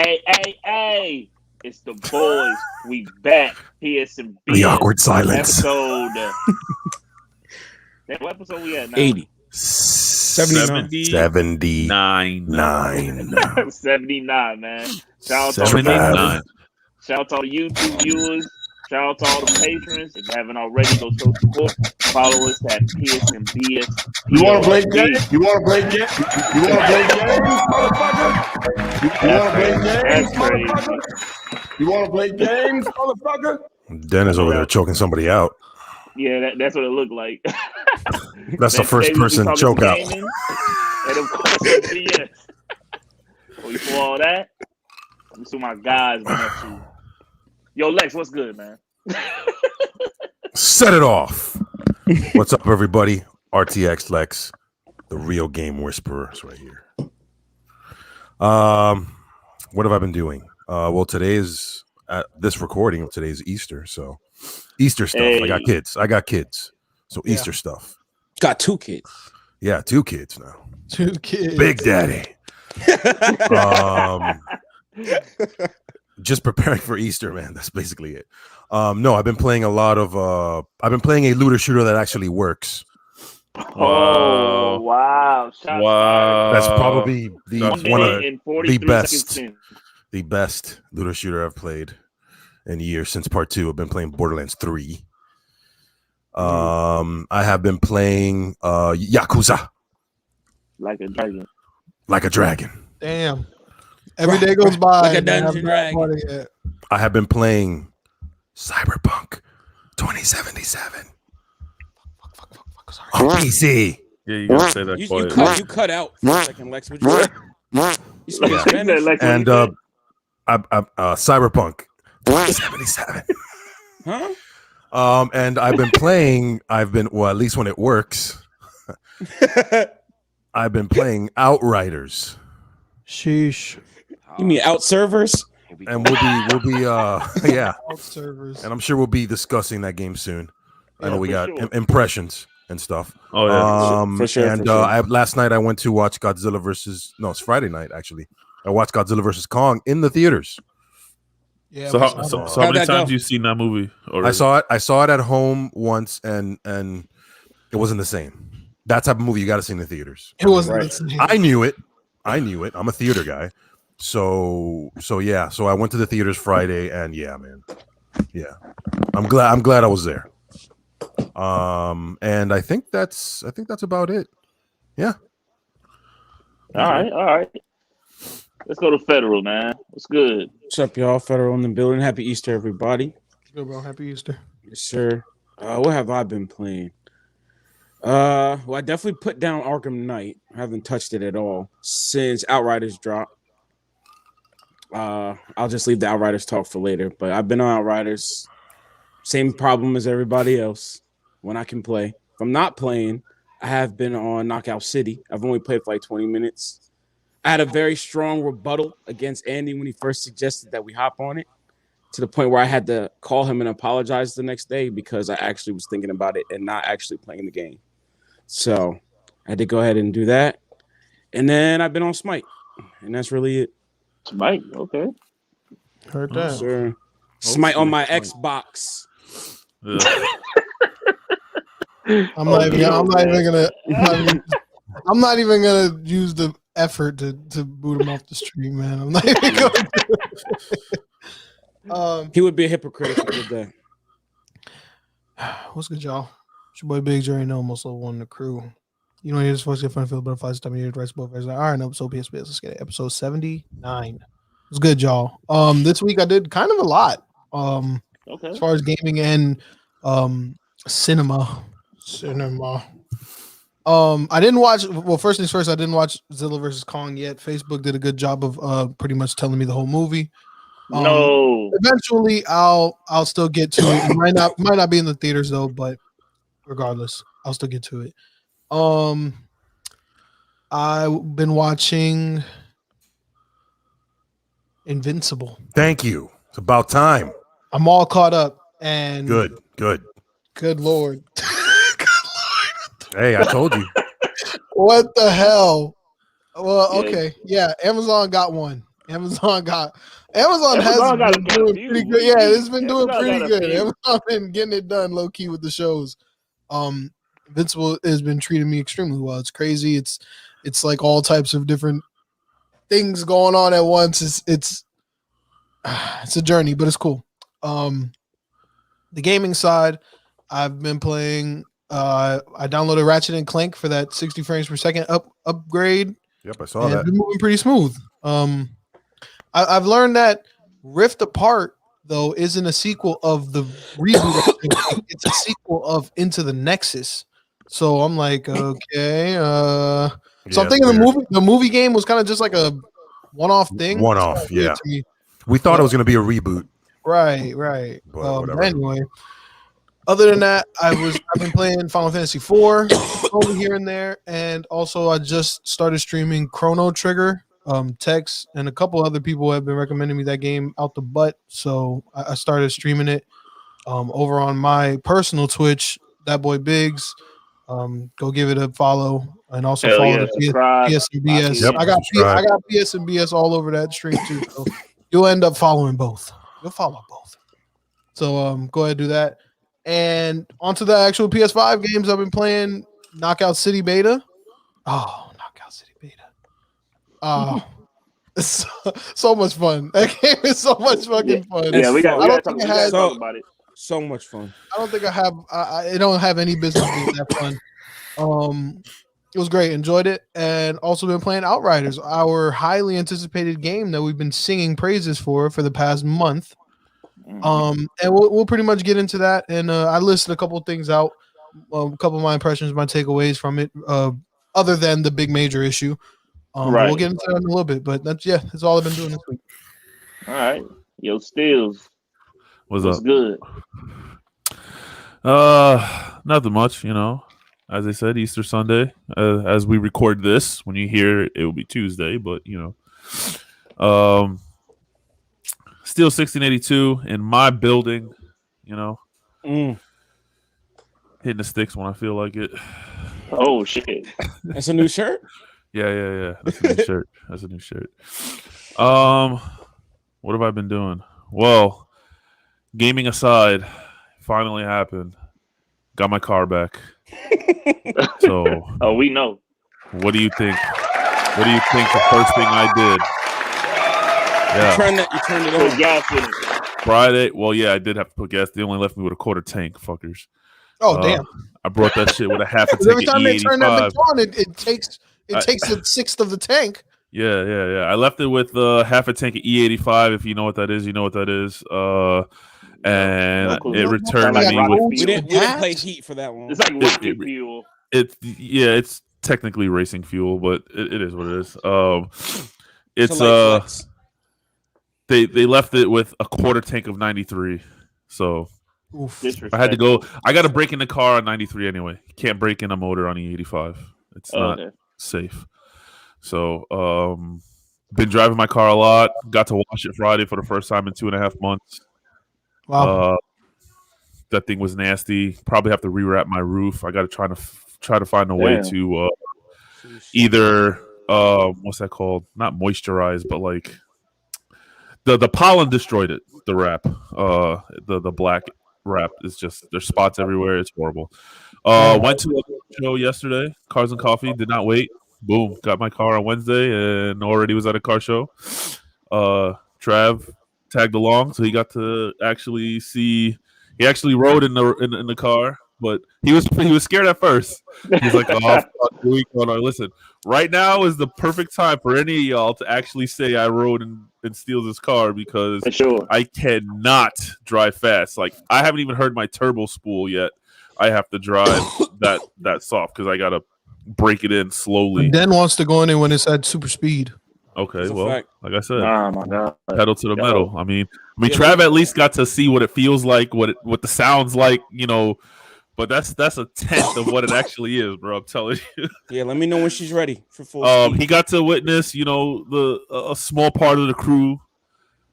Hey. It's the boys. We back. Psandbspod. The awkward silence. Episode. What episode we at now? 80. 79. 79, man. Shout out to 79. Shout out to all the YouTube viewers. Shout out to all the patrons. If you haven't already, go show support. Follow us at Psandbspod. You want to play games? You want to play games? You want to play games, motherfucker? You want to play games, motherfucker? You want to play games, motherfucker? Dennis over there choking somebody out. Yeah, that's what it looked like. That's the first person choke out. And of course, yes. Before all that, let me see my guys. Yo, Lexx, what's good, man? Set it off. What's up, everybody? RTX Lexx, the real game whisperer, is right here. What have I been doing? Well, today is this recording. Today's Easter, so Easter stuff. Hey. I got kids. So yeah. Easter stuff. Got 2 kids. Yeah, 2 kids now. 2 kids. Big Daddy. Just preparing for Easter, man. That's basically it. No, I've been playing a lot of. I've been playing a looter shooter that actually works. Oh wow! Wow! That's probably the best looter shooter I've played in years since Part 2. I've been playing Borderlands 3. I have been playing Yakuza. Like a dragon. Damn. Every day goes by. Like a dungeon dragon. I have been playing Cyberpunk 2077 on PC. Yeah, you gotta say that. You cut out for a second, Lexx. You speak Spanish? And Cyberpunk 2077. Huh? And I've been playing. Well, at least when it works. I've been playing Outriders. Sheesh. You mean out servers? And we'll be yeah. Out servers. And I'm sure we'll be discussing that game soon. Yeah, I know we got impressions and stuff. Oh yeah, for sure. And last night I went to watch Godzilla versus. No, it's Friday night actually. I watched Godzilla versus Kong in the theaters. Yeah. So how many times have you seen that movie? Already? I saw it at home once, and it wasn't the same. That type of movie you got to see in the theaters. It wasn't the same. I knew it. I'm a theater guy. So yeah. So I went to the theaters Friday, and yeah, man. Yeah, I'm glad I was there. And I think that's about it. Yeah. All right. Let's go to Federal, man. What's good? What's up, y'all? Federal in the building. Happy Easter, everybody. Good, bro. Happy Easter. Yes, sir. What have I been playing? Well, I definitely put down Arkham Knight. I haven't touched it at all since Outriders dropped. I'll just leave the Outriders talk for later. But I've been on Outriders. Same problem as everybody else when I can play. If I'm not playing, I have been on Knockout City. I've only played for like 20 minutes. I had a very strong rebuttal against Andy when he first suggested that we hop on it, to the point where I had to call him and apologize the next day because I actually was thinking about it and not actually playing the game. So I had to go ahead and do that. And then I've been on Smite, and that's really it. Smite, okay. Heard that. Sure. Smite on my Xbox. I'm not even gonna use the effort to boot him off the stream, man. I'm not even going to. He would be a hypocrite if he did that. What's good, y'all? It's your boy Big Jerry, almost level 1 in the crew. You know, here's supposed to get fun, feel butterflies, time of year, rights, both. All right, episode PSP. Let's get it. Episode 79. It's good, y'all. This week I did kind of a lot. Okay. As far as gaming and cinema. I didn't watch. Well, first things first, I didn't watch Godzilla versus Kong yet. Facebook did a good job of pretty much telling me the whole movie. No. Eventually, I'll still get to it. It might not be in the theaters though, but regardless, I'll still get to it. I've been watching Invincible. Thank you. It's about time. I'm all caught up and good. Good Lord. Hey, I told you. What the hell? Well, okay. Yeah, Amazon got one. Amazon has got been doing pretty good. Yeah, it's been doing pretty good. Few. Amazon been getting it done low key with the shows. Invincible has been treating me extremely well. It's crazy. It's like all types of different things going on at once. It's a journey, but it's cool. The gaming side, I've been playing. I downloaded Ratchet and Clank for that 60 frames per second upgrade. Yep, I saw that. It's been moving pretty smooth. I've learned that Rift Apart though isn't a sequel of the reboot. It's a sequel of Into the Nexus. So I'm like, okay. So I'm thinking the movie game was kind of just like a one-off thing. One-off, yeah. We thought it was going to be a reboot. Right. But anyway, other than that, I've been playing Final Fantasy IV over here and there, and also I just started streaming Chrono Trigger. Tex and a couple other people have been recommending me that game out the butt, so I started streaming it over on my personal Twitch, that boy Biggs. Go give it a follow and also follow the Psandbs. Yep, I got Psandbs all over that stream too. So you'll end up following both. You'll follow both. So go ahead and do that. And onto the actual PS5 games I've been playing. Knockout City Beta. Oh, Knockout City Beta. It's so much fun. That game is so much fucking fun. Yeah, we got to talk about it. So much fun. I don't think I don't have any business being that fun. It was great. Enjoyed it. And also been playing Outriders, our highly anticipated game that we've been singing praises for the past month. And we'll pretty much get into that. And I listed a couple of things out, a couple of my impressions, my takeaways from it, other than the big major issue. We'll get into that in a little bit, but that's all I've been doing this week. All right. Yo, Steels. What's up? Good? Nothing much, As I said, Easter Sunday. As we record this, when you hear it, it will be Tuesday, but still 1682 in my building, hitting the sticks when I feel like it. Oh shit! That's a new shirt. Yeah. That's a new shirt. That's a new shirt. What have I been doing? Well, gaming aside, finally happened. Got my car back. So, we know. What do you think? What do you think the first thing I did? Yeah. You turned it on. Put gas in it. Friday. Well, yeah, I did have to put gas. They only left me with a quarter tank, fuckers. Oh, damn. I brought that shit with a half a tank. Every time they turn that bitch on, it takes a sixth of the tank. Yeah. I left it with half a tank of E85. If you know what that is, you know what that is. And it returned me with. We didn't play heat for that one. It's like rocket fuel. It's technically racing fuel, but it is what it is. It's Flex. They left it with a quarter tank of 93. So I had to go. I got to break in the car on 93 anyway. Can't break in a motor on E85. It's not safe. So been driving my car a lot. Got to wash it Friday for the first time in 2.5 months. Wow. That thing was nasty. Probably have to rewrap my roof. I got to try to find a way to either what's that called? Not moisturize, but like the pollen destroyed it. The wrap, the black wrap is just there's spots everywhere. It's horrible. Went to a show yesterday. Cars and Coffee. Did not wait. Boom. Got my car on Wednesday and already was at a car show. Trav tagged along, so he got to actually see. He actually rode in the car, but he was scared at first. He's like, "Oh, fuck, here we go." Listen, right now is the perfect time for any of y'all to actually say I rode and steal this car because I cannot drive fast. Like I haven't even heard my turbo spool yet. I have to drive that soft because I gotta break it in slowly. Den wants to go in it when it's at super speed. Okay, well, like I said, oh my God. Pedal to the metal. I mean, Trav at least got to see what it feels like, what the sounds like, But that's a tenth of what it actually is, bro. I'm telling you. Yeah, let me know when she's ready for full speed. He got to witness, a small part of the crew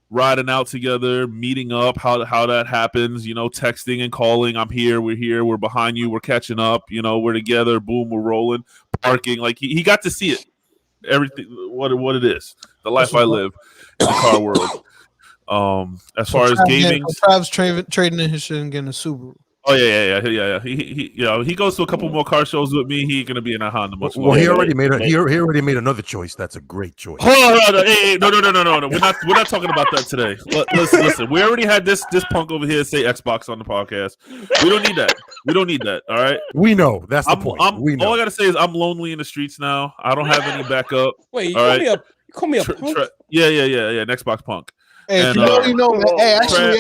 riding out together, meeting up, how that happens, texting and calling. I'm here, we're behind you, we're catching up, we're together, boom, we're rolling, parking. Like he got to see it. everything what it is, the life I live in the car world. As far as gaming, Trav's trading in his shit and getting a Subaru. Oh yeah. He goes to a couple more car shows with me. He ain't gonna be in a Honda much longer. Well, he already made another choice. That's a great choice. Hold on. Hey, no. We're not talking about that today. Listen. We already had this punk over here say Xbox on the podcast. We don't need that. All right. We know that's the point. We know. All I gotta say is I'm lonely in the streets now. I don't have any backup. Wait, you call me a punk? Yeah. An Xbox punk. Hey, and, hey, actually,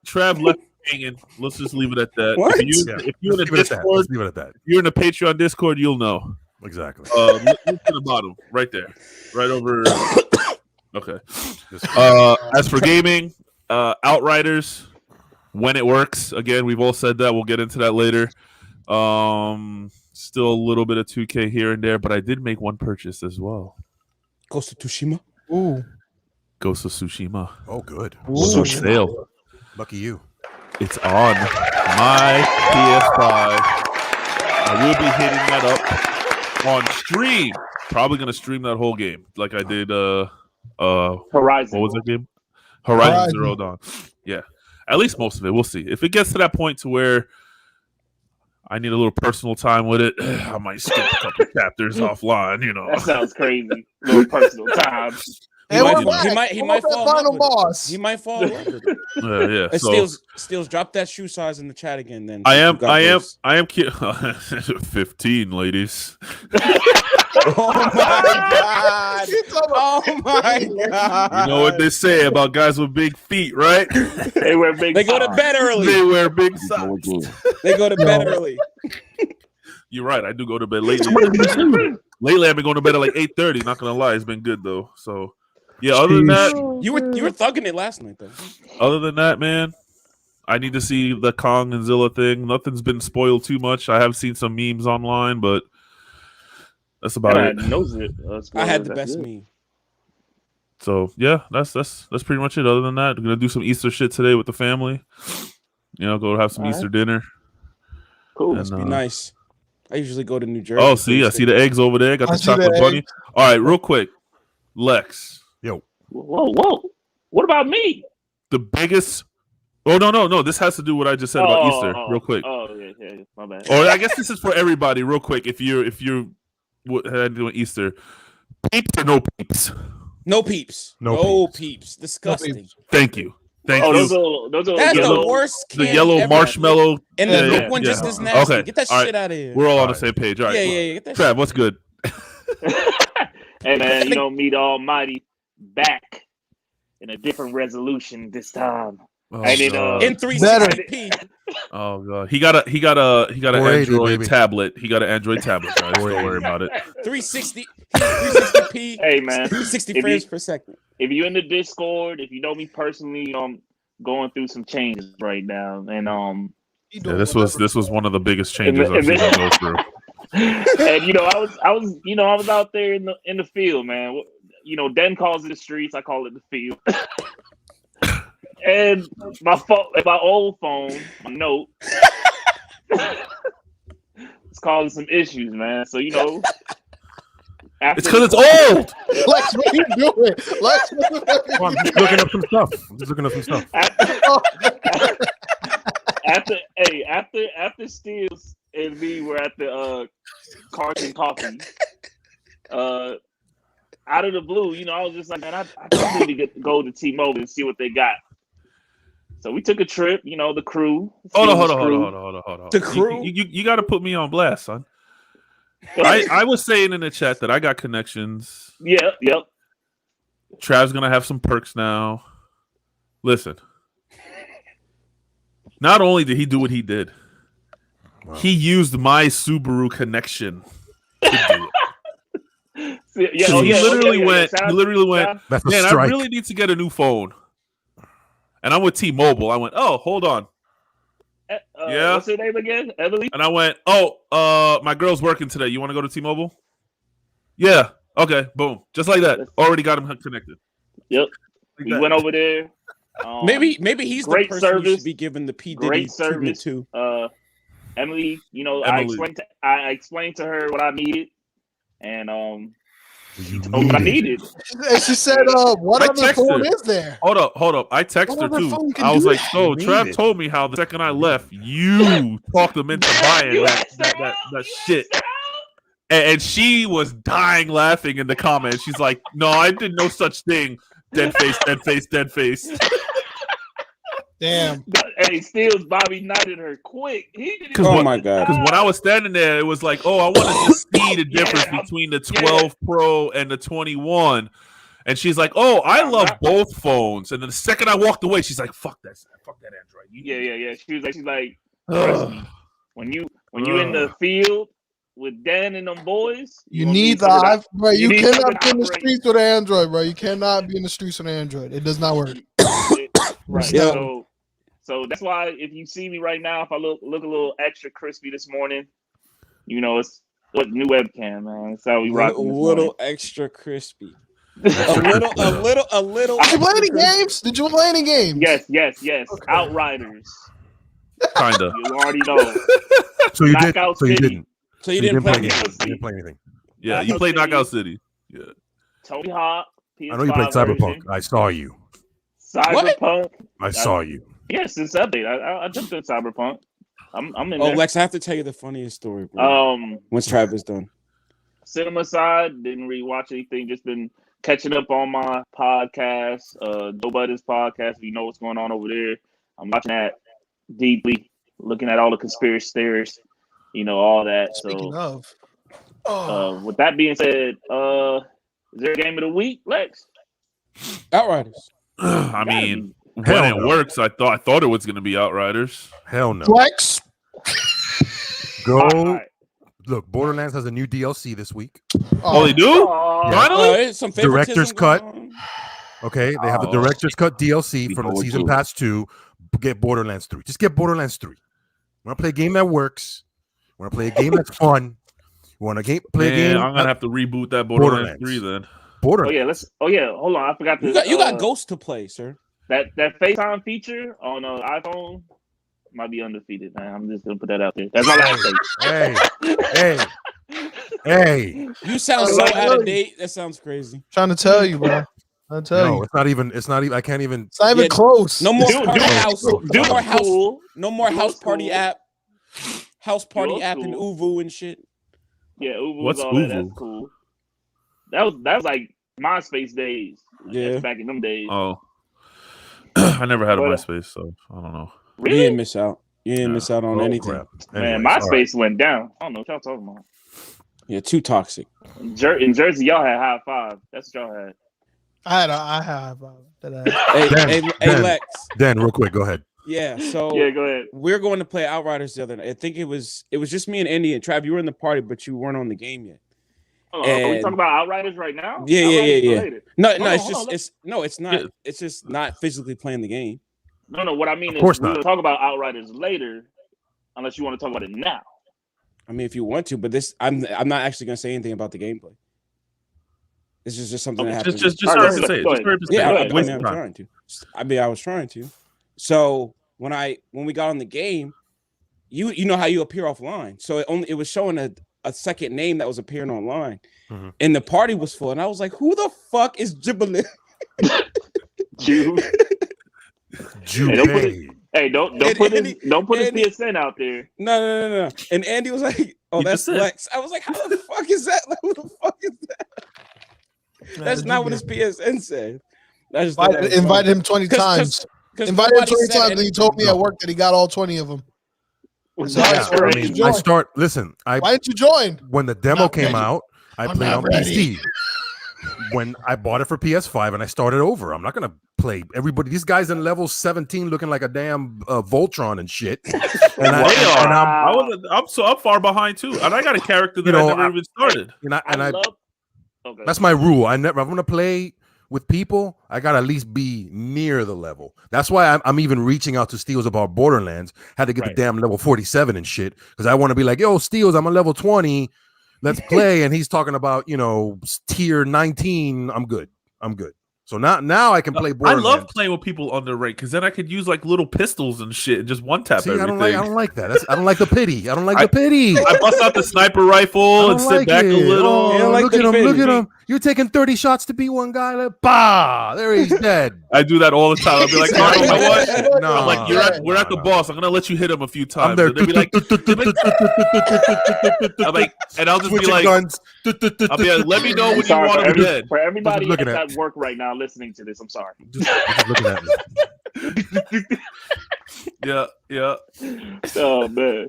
Trav left hanging. Let's just leave it at that. What? If you're in the Discord, leave it at that. If you're in the Patreon Discord, you'll know exactly. Look to the bottom, right there, right over. Okay. As for gaming, Outriders, when it works. Again, we've all said that. We'll get into that later. Still a little bit of 2K here and there, but I did make one purchase as well. Ghost of Tsushima. Ooh. Ghost of Tsushima. Oh, good. On sale. Lucky you. It's on my PS5. I will be hitting that up on stream. Probably gonna stream that whole game, like I did. Horizon. What was that game? Horizon Zero Dawn. Yeah, at least most of it. We'll see. If it gets to that point to where I need a little personal time with it, I might skip a couple chapters offline. You know, that sounds crazy. A little personal time. He might fall final boss. He might fall. Yeah. And Steels, drop that shoe size in the chat again. Then I am 15, ladies. Oh my god! Oh my god! You know what they say about guys with big feet, right? They wear big. They go to bed early. They wear big socks. They go to bed early. You're right. I do go to bed late. Lately, I've been going to bed at like 8:30. Not gonna lie, it's been good though. So. Yeah, other than that, you were thugging it last night though. Other than that, man, I need to see the Kong and Zilla thing. Nothing's been spoiled too much. I have seen some memes online, but that's about it. I had the best meme. So yeah, that's pretty much it. Other than that, I'm gonna do some Easter shit today with the family. You know, go have some Easter dinner. Cool. Must be nice. I usually go to New Jersey. Oh, see, I see the eggs over there. Got the chocolate bunny. All right, real quick, Lexx. Yo. Whoa. What about me? The biggest. Oh, no. This has to do with what I just said about Easter, real quick. Oh, yeah. My bad. Or I guess this is for everybody, real quick. If you're doing Easter, peeps or no peeps? No peeps. No peeps. Disgusting. No peeps. Thank you. Those are That's yellow, the worst. The yellow marshmallow. And the big one just as nasty. Okay. Get that shit out of here. We're all on the same page. All right. Yeah. Get that Trav, what's good? Hey, man, meet Almighty back in a different resolution this time. Oh, in 360p. Oh god, he got an Android tablet. He got an Android tablet. Guys. Don't worry about it. 360p. Hey man, 60 frames per second. If you're in the Discord, if you know me personally, I'm going through some changes right now, and this was one of the biggest changes I've seen him go through. And I was out there in the field, man. Den calls it the streets. I call it the field. And my old phone, my Note, it's causing some issues, man. So it's because it's old. Lex, what are you doing? Lex, I'm just looking up some stuff. After Steels and me were at the Cars and Coffee, out of the blue, I was just like, man, I need to go to T-Mobile and see what they got. So we took a trip, the crew. Hold on. The crew? You got to put me on blast, son. I was saying in the chat that I got connections. Yep. Trav's going to have some perks now. Listen. Not only did he do what he did, he used my Subaru connection to do it. He literally went, man, I really need to get a new phone. And I'm with T-Mobile. I went, oh, hold on. Yeah. What's her name again? Emily? And I went, my girl's working today. You want to go to T-Mobile? Yeah. Okay. Boom. Just like that. Already got him connected. Yep. We went over there. Maybe he's the person who should be given the P Diddy treatment too. Emily, I explained to her what I needed, and You Oh, what I need it. needed. And she said, "What I other texted phone her. is there?" Hold up. I texted What her other too. phone can I was do like, that? so You need Trav it. told me how the second I left, you talked him into buying You that asked her out? You shit. asked her out? And she was dying laughing in the comments. She's like, no, I did no such thing. Dead face. Damn. Hey, Steele's Bobby knighted her quick. He didn't Because Oh even my God. Because when I was standing there, it was like, oh, I wanted to see the difference between the 12 Pro and the 21. And she's like, oh, I love both phones. And then the second I walked away, she's like, fuck that Android. Yeah. She's like, trust me. When you in the field with Dan and them boys, You need the something iPhone, bro. You need cannot something be in the operate. streets with Android, bro. You cannot be in the streets with Android. It does not work. Right. Yeah. So that's why if you see me right now, if I look a little extra crispy this morning, you know it's what new webcam, man. That's how we rock. A little extra crispy. A little. Did you play any games? Did you play any games? Yes. Okay. Outriders. Kinda. You already know. So you did. Knockout So you City. didn't. So you So didn't play anything. games. You didn't play anything. Yeah, you played Knockout City. Yeah. Tony Hawk. PS5 I know you played Cyberpunk. version. I saw you. Cyberpunk. I saw you. Yes, it's update. I jumped in Cyberpunk. I'm in Oh, there. Lex, I have to tell you the funniest story, bro. Once Trav is done. Cinema side, didn't really watch anything. Just been catching up on my podcast, Joe Budden's podcast. You know what's going on over there. I'm watching that deeply, looking at all the conspiracy theories, all that. Speaking So, of, with that being said, is there a game of the week, Lex? Outriders. I mean, when Hell it no. works, I thought it was going to be Outriders. Hell no. Flex. Go. All right. Look, Borderlands has a new DLC this week. Oh, they do? Oh, Finally? Some Director's favoritism cut. going on. Okay, they have a Oh. director's cut DLC from the Forward season to. pass 2. Get Borderlands 3. Just get Borderlands 3. You want to play a game that works? You want to play a game that's fun? You want to play a game? I'm going to have to reboot that Borderlands 3 then. Borderlands. hold on. I forgot to. You got Ghost to play, sir. That FaceTime feature on iPhone might be undefeated, man. I'm just gonna put that out there. That's my last take. Hey. You sound so out of date. That sounds crazy. Trying to tell you, bro. I tell No, you, it's not even. I can't even. it's not even Yeah, close. No more Dude, party dude, house. dude, No more house. cool. No more Dude, house party cool. app. House party Dude, app and cool. Uvu and shit. Yeah, Uvu What's all that. Uvu? That's cool. That was like MySpace days. Yeah. That's back in them days. Oh. I never had a But- MySpace, so I don't know. You Really? didn't miss out. You didn't Yeah. miss out on Oh, anything. crap. Man, Anyways, MySpace all right. went down. I don't know what y'all talking about. Yeah, too toxic. In Jersey, y'all had High Five. That's what y'all had. I have that. Hey, Dan, hey, Dan. Lex. Dan, real quick, go ahead. Yeah, so Yeah, go ahead. we're going to play Outriders the other night. I think it was just me and Andy and Trav. You were in the party, but you weren't on the game yet. Hold on, are we And- talking about Outriders right now? Yeah. Outriders No, Hold on, it's hold just on. it's not. Yeah. It's just not physically playing the game. No. What I mean Of is course we're not. gonna talk about Outriders later, unless you want to talk about it now. I mean, if you want to, but I'm not actually going to say anything about the gameplay. This is just something that happened. Just All hurry right, up and say it. go Just hurry up and say Yeah, it. go I ahead. Waste mean, I'm time. trying to. I was trying to. So when we got on the game, you know how you appear offline. So it was showing a second name that was appearing online, Mhm. and the party was full. And I was like, "Who the fuck is Jibbling?" Jude. Jude. Hey, don't And put Andy- his Andy- PSN out there. No. And Andy was like, "Oh, You that's just said. Lex." I was like, "How the fuck is that? Like, who the fuck is that?" That's not what his PSN said. I just thought that was Invite funny. him 20 'Cause- times. 'cause Invite him nobody 20 said times, and he told me anything. at work that he got all 20 of them. Was Yeah, that I crazy? mean, Listen, Why didn't you join? when the demo Not came ready. out, I I'm played not on ready. PC. When I bought it for PS5 and I started over, I'm not gonna play everybody. These guys in level 17 looking like a damn Voltron and shit. And They are. I'm I'm far behind too, and I got a character that You know, I never even started. I love. Okay. that's my rule. If I'm gonna play with people, I gotta at least be near the level. That's why I'm even reaching out to Steels about Borderlands. Had to get Right. the damn level 47 and shit because I want to be like, yo, Steels, I'm on level 20. Let's play. And he's talking about tier 19. I'm good. So now I can play I Borderlands. love playing with people underranked because then I could use like little pistols and shit and just one tap See, everything. I don't like that. I don't like the pity. I don't like the pity. I bust out the sniper rifle and sit back a little. Oh, like look the at him! pity. Look at him! You're taking 30 shots to beat one guy. Like, bah! There he's dead. I do that all the time. I'll be like, "Oh, you know what?" No, I'm like, we're at the boss. I'm gonna let you hit him a few times. I'm there. And they'll be like, I'm like, and I'll just be Switching like, guns. I'll be like, let me know I'm when you sorry want for, him dead. for everybody Just that's looking at- at work right now listening to this. I'm sorry. Just looking at me. Yeah. Oh man,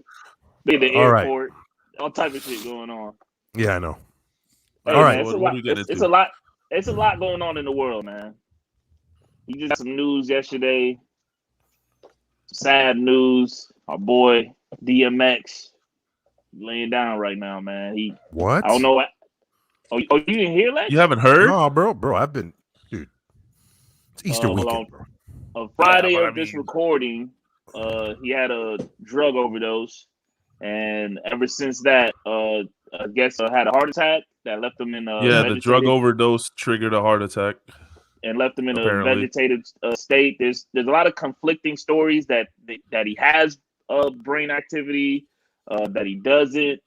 be in the All right. airport, all type of shit going on. Yeah, I know. Hey, All right. man, it's a What lot. we getting It's into? a lot. It's a lot going on in the world, man. You just got some news yesterday. Sad news. Our boy DMX laying down right now, man. What? I don't know what. Oh, you didn't hear that? You haven't heard? No, bro. I've been, dude. It's Easter hold weekend, on. bro. Friday Yeah, but of this I mean- recording, he had a drug overdose, and ever since that, I guess had a heart attack that left him in The drug overdose triggered a heart attack. and left him in Apparently. a vegetative state. There's a lot of conflicting stories that he has brain activity, that he doesn't.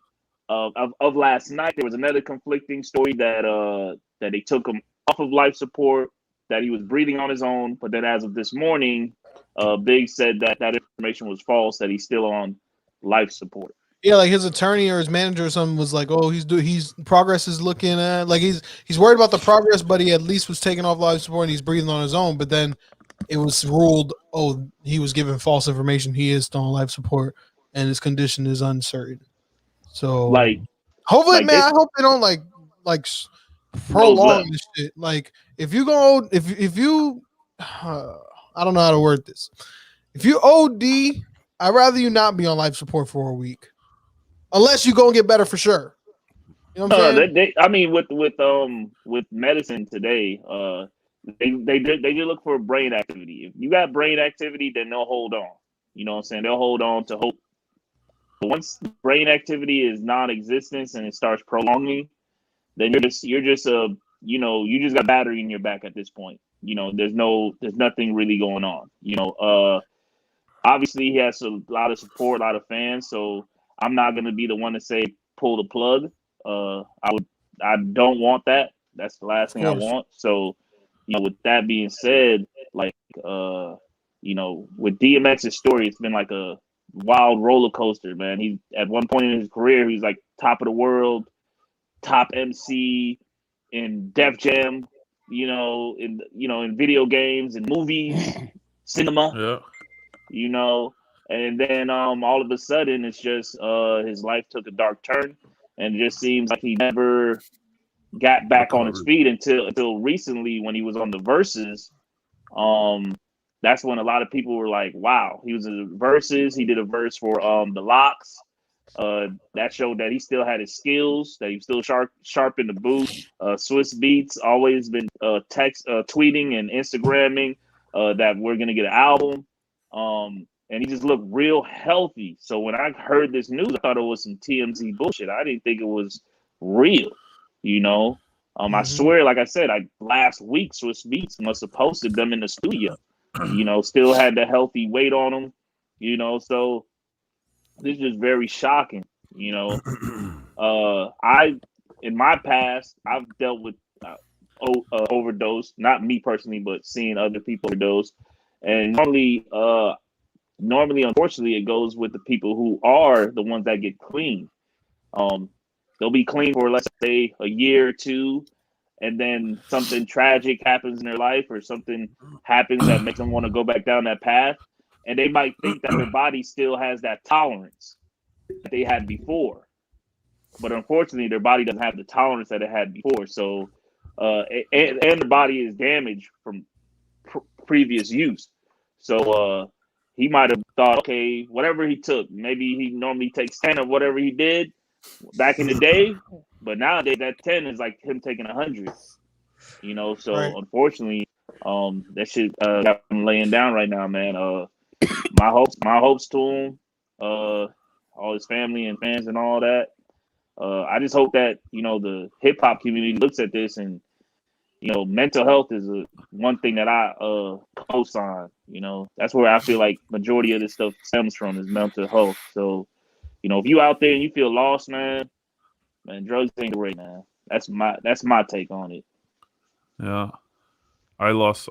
Of last night, there was another conflicting story that they took him off of life support, that he was breathing on his own. But then, as of this morning, Big said that information was false, that he's still on life support. Yeah, like his attorney or his manager or something was like, "Oh, he's progress is looking at like he's worried about the progress, but he at least was taking off life support and he's breathing on his own." But then it was ruled, "Oh, he was given false information. He is still on life support and his condition is uncertain." So, Like, hopefully, like man, this- I hope they don't like prolong this shit. Like, if you go, if you, I don't know how to word this. If you OD, I'd rather you not be on life support for a week. Unless you go and get better for sure. You know what I'm saying? I mean, with medicine today, they do look for brain activity. If you got brain activity, then they'll hold on. You know what I'm saying? They'll hold on to hope. But once brain activity is non-existent and it starts prolonging, then you just got battery in your back at this point. You know, there's nothing really going on. You know, obviously he has a lot of support, a lot of fans, so I'm not gonna be the one to say pull the plug. I don't want that. That's the last thing I want. So, you know, with that being said, like you know, with DMX's story, it's been like a wild roller coaster, man. He at one point in his career, he's like top of the world, top MC in Def Jam, in video games and movies, cinema. Yeah. You know, and then all of a sudden it's just his life took a dark turn, and it just seems like he never got back on his feet until recently when he was on the Versus. That's when a lot of people were like, wow, he was in the Versus. He did a verse for the Lexx. That showed that he still had his skills, that he was still sharp in the booth. Swiss Beats always been tweeting and Instagramming that we're gonna get an album. And he just looked real healthy. So when I heard this news, I thought it was some TMZ bullshit. I didn't think it was real, you know. I swear, like I said, last week Swiss Beats must have posted them in the studio. You know, still had the healthy weight on them, you know. So this is just very shocking, you know. In my past, I've dealt with overdose, not me personally, but seeing other people overdose. And normally, unfortunately, it goes with the people who are the ones that get clean. They'll be clean for, let's say, a year or two, and then something tragic happens in their life or something happens that makes them want to go back down that path. And they might think that their body still has that tolerance that they had before. But unfortunately, their body doesn't have the tolerance that it had before. So, and the body is damaged from previous use. So, he might have thought, okay, whatever he took, maybe he normally takes 10 of whatever he did back in the day, but nowadays that 10 is like him taking 100. You know, so unfortunately, that shit got him laying down right now, man. My hopes to him, all his family and fans and all that. I just hope that, you know, the hip hop community looks at this and mental health is one thing that I co-sign. That's where I feel like majority of this stuff stems from is mental health. So, if you out there and you feel lost, man, drugs ain't the way, man. That's my take on it. Yeah, I lost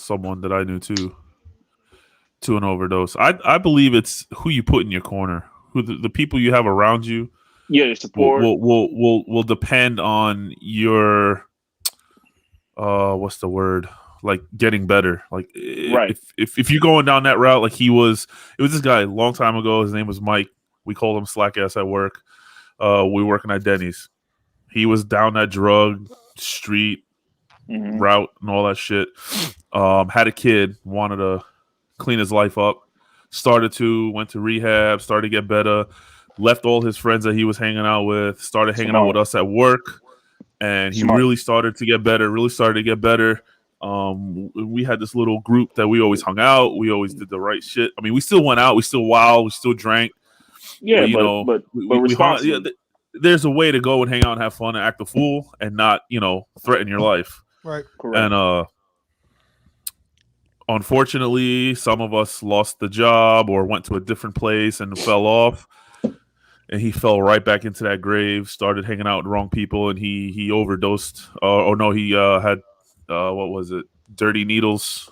someone that I knew too to an overdose. I believe it's who you put in your corner, who the people you have around you. Yeah, support will depend on your what's the word? Like getting better. Like right. if you're going down that route, like it was this guy a long time ago. His name was Mike. We called him Slack Ass at work. We were working at Denny's. He was down that drug street route and all that shit. Had a kid, wanted to clean his life up. Went to rehab, started to get better. Left all his friends that he was hanging out with, started hanging out with us at work, and he really started to get better. We had this little group that we always hung out. We always did the right shit. I mean, we still went out, we still wild, we still drank. Yeah, but responsible. There's a way to go and hang out and have fun and act a fool and not, threaten your life. Right. Correct. And unfortunately, some of us lost the job or went to a different place and fell off. And he fell right back into that grave, started hanging out with the wrong people, and he overdosed. He had, what was it? Dirty needles.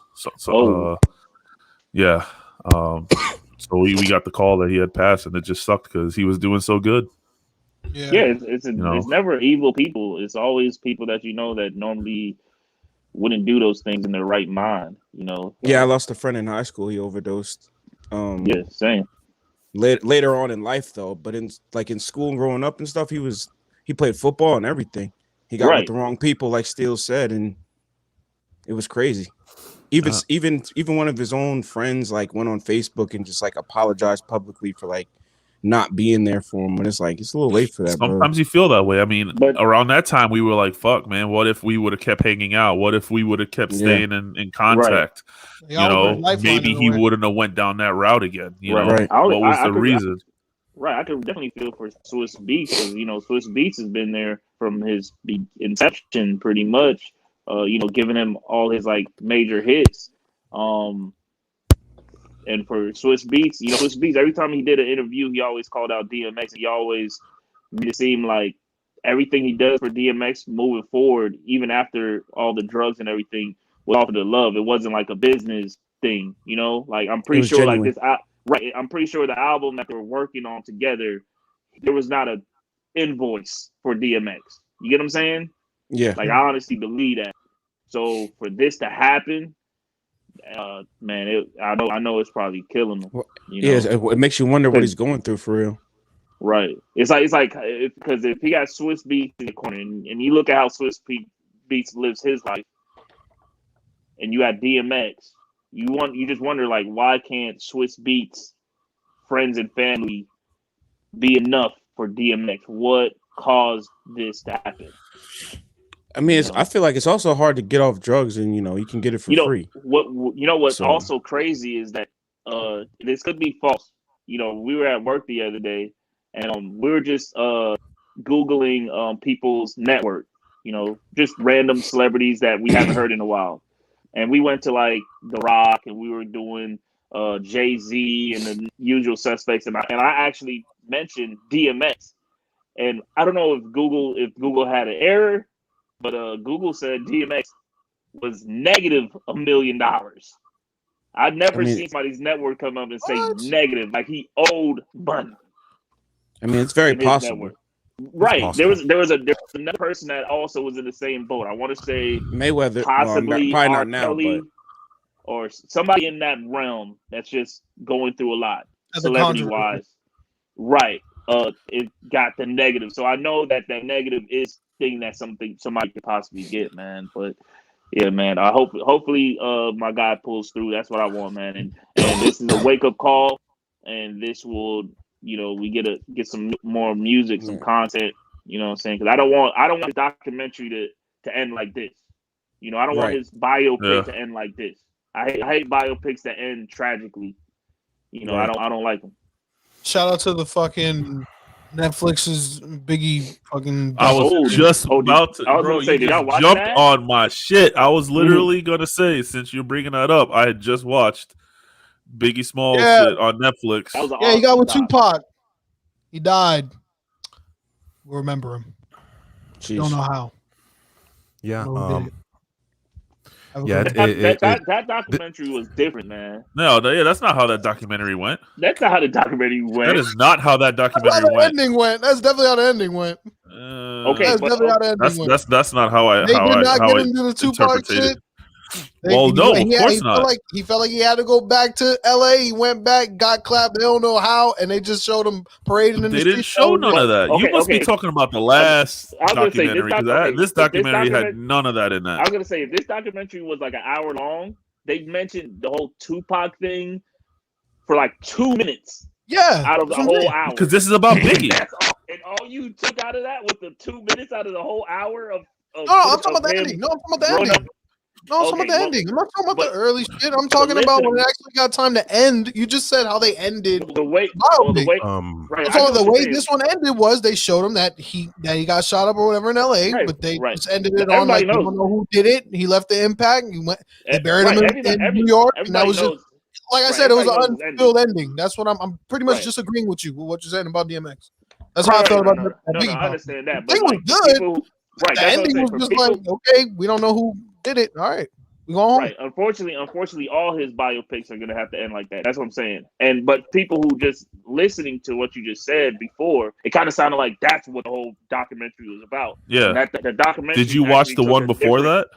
Yeah. So we got the call that he had passed, and it just sucked because he was doing so good. Yeah, it's never evil people. It's always people that that normally wouldn't do those things in their right mind. Yeah, I lost a friend in high school. He overdosed. Yeah, same. Later on in life, though, but in school and growing up and stuff, he played football and everything. He got with the wrong people, like Steele said, and it was crazy. Even one of his own friends went on Facebook and just apologized publicly for not being there for him. And it's it's a little late for that. Sometimes you feel that way. I mean, around that time we were like, "Fuck, man! What if we would have kept hanging out? What if we would have kept staying in contact? Right. Maybe he wouldn't have went down that route again. What was the reason?" I could definitely feel for Swiss Beats because Swiss Beats has been there from his inception, pretty much. Giving him all his major hits. And for Swiss Beats, Swiss Beats, every time he did an interview, he always called out DMX. He always made it seem like everything he does for DMX moving forward, even after all the drugs and everything, was off of the love. It wasn't like a business thing, I'm pretty sure genuine. I'm pretty sure the album that they were working on together, there was not a invoice for DMX. You get what I'm saying? Yeah. I honestly believe that. So for this to happen, man, I know it's probably killing him. Yeah, it makes you wonder what he's going through for real. Right. It's like because if he got Swiss Beats in the corner, and you look at how Swiss Beats lives his life, and you got DMX, you just wonder why can't Swiss Beats friends and family be enough for DMX? What caused this to happen? I mean, I feel like it's also hard to get off drugs, and you can get it for free. What's also crazy is that this could be false. We were at work the other day, and we were just Googling people's network. Just random celebrities that we haven't heard in a while, and we went to The Rock, and we were doing Jay-Z and the usual suspects, and I actually mentioned DMX, and I don't know if Google had an error. But Google said DMX was negative $1 million. I'd never seen somebody's network come up and say negative, like he owed money. I mean, it's very possible. Right. Possible. There was another person that also was in the same boat. I want to say Mayweather, possibly probably not now, Kelly, but or somebody in that realm that's just going through a lot, celebrity wise. Right. It got the negative. So I know that negative is thing that somebody could possibly get, man. But yeah, man, hopefully my guy pulls through. That's what I want, man. And this is a wake up call, and this will, we get some more music, some content. You know what I'm saying? Because I don't want the documentary to end like this. I don't want his biopic to end like this. I hate biopics that end tragically. I don't like them. Shout out to the fucking Netflix's Biggie fucking. I was just about to. I was bro, gonna say, did y'all watch jumped that? on my shit. I was literally gonna say, since you're bringing that up, I had just watched Biggie Smalls shit on Netflix. He got with Tupac. He died. We'll remember him. Jeez. Don't know how. Yeah. That documentary was different, man. No, that's not how that documentary went. That's not how the documentary went. That is not how that documentary That's how the went. ending went. That's definitely how the ending went. Okay, that's definitely how the ending went. That's not how I They how did I not how get I into the Tupac shit. Well, no, of course not. He felt like he had to go back to LA. He went back, got clapped. They don't know how, and they just showed him parading in the street. They didn't show none of that. You must be talking about the last documentary, because this documentary had none of that in that. I was gonna say, if this documentary was like an hour long, they mentioned the whole Tupac thing for like 2 minutes. Yeah, out of the whole hour. Because this is about Biggie. And all you took out of that was the 2 minutes out of the whole hour of no, I'm talking about the ending. No, I'm talking about the ending. No, I'm talking about the ending. I'm not talking about the early shit. I'm talking about when it actually got time to end. You just said how they ended. The way this one ended was they showed him that he got shot up or whatever in LA, but they just ended it on like you don't know who did it. He left the impact. They buried him in New York, and that was just like I said. It was an unfulfilled ending. That's what I'm pretty much disagreeing with you with what you're saying about DMX. That's how I felt about that. No, I understand that. The thing was good. The ending was just like, okay, we don't know who did it. All right, we go home. Right. Unfortunately, all his biopics are gonna have to end like that. That's what I'm saying. But people who just listening to what you just said before, it kind of sounded like that's what the whole documentary was about. Yeah. The documentary. Did you watch the one before that?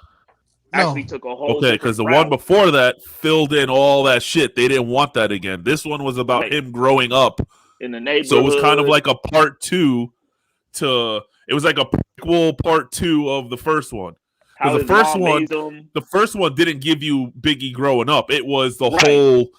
Actually took a whole. Okay, because the one before that filled in all that shit. They didn't want that again. This one was about him growing up in the neighborhood. So it was kind of like a part two to. It was like a prequel part two of the first one. Because the first one didn't give you Biggie growing up. It was the whole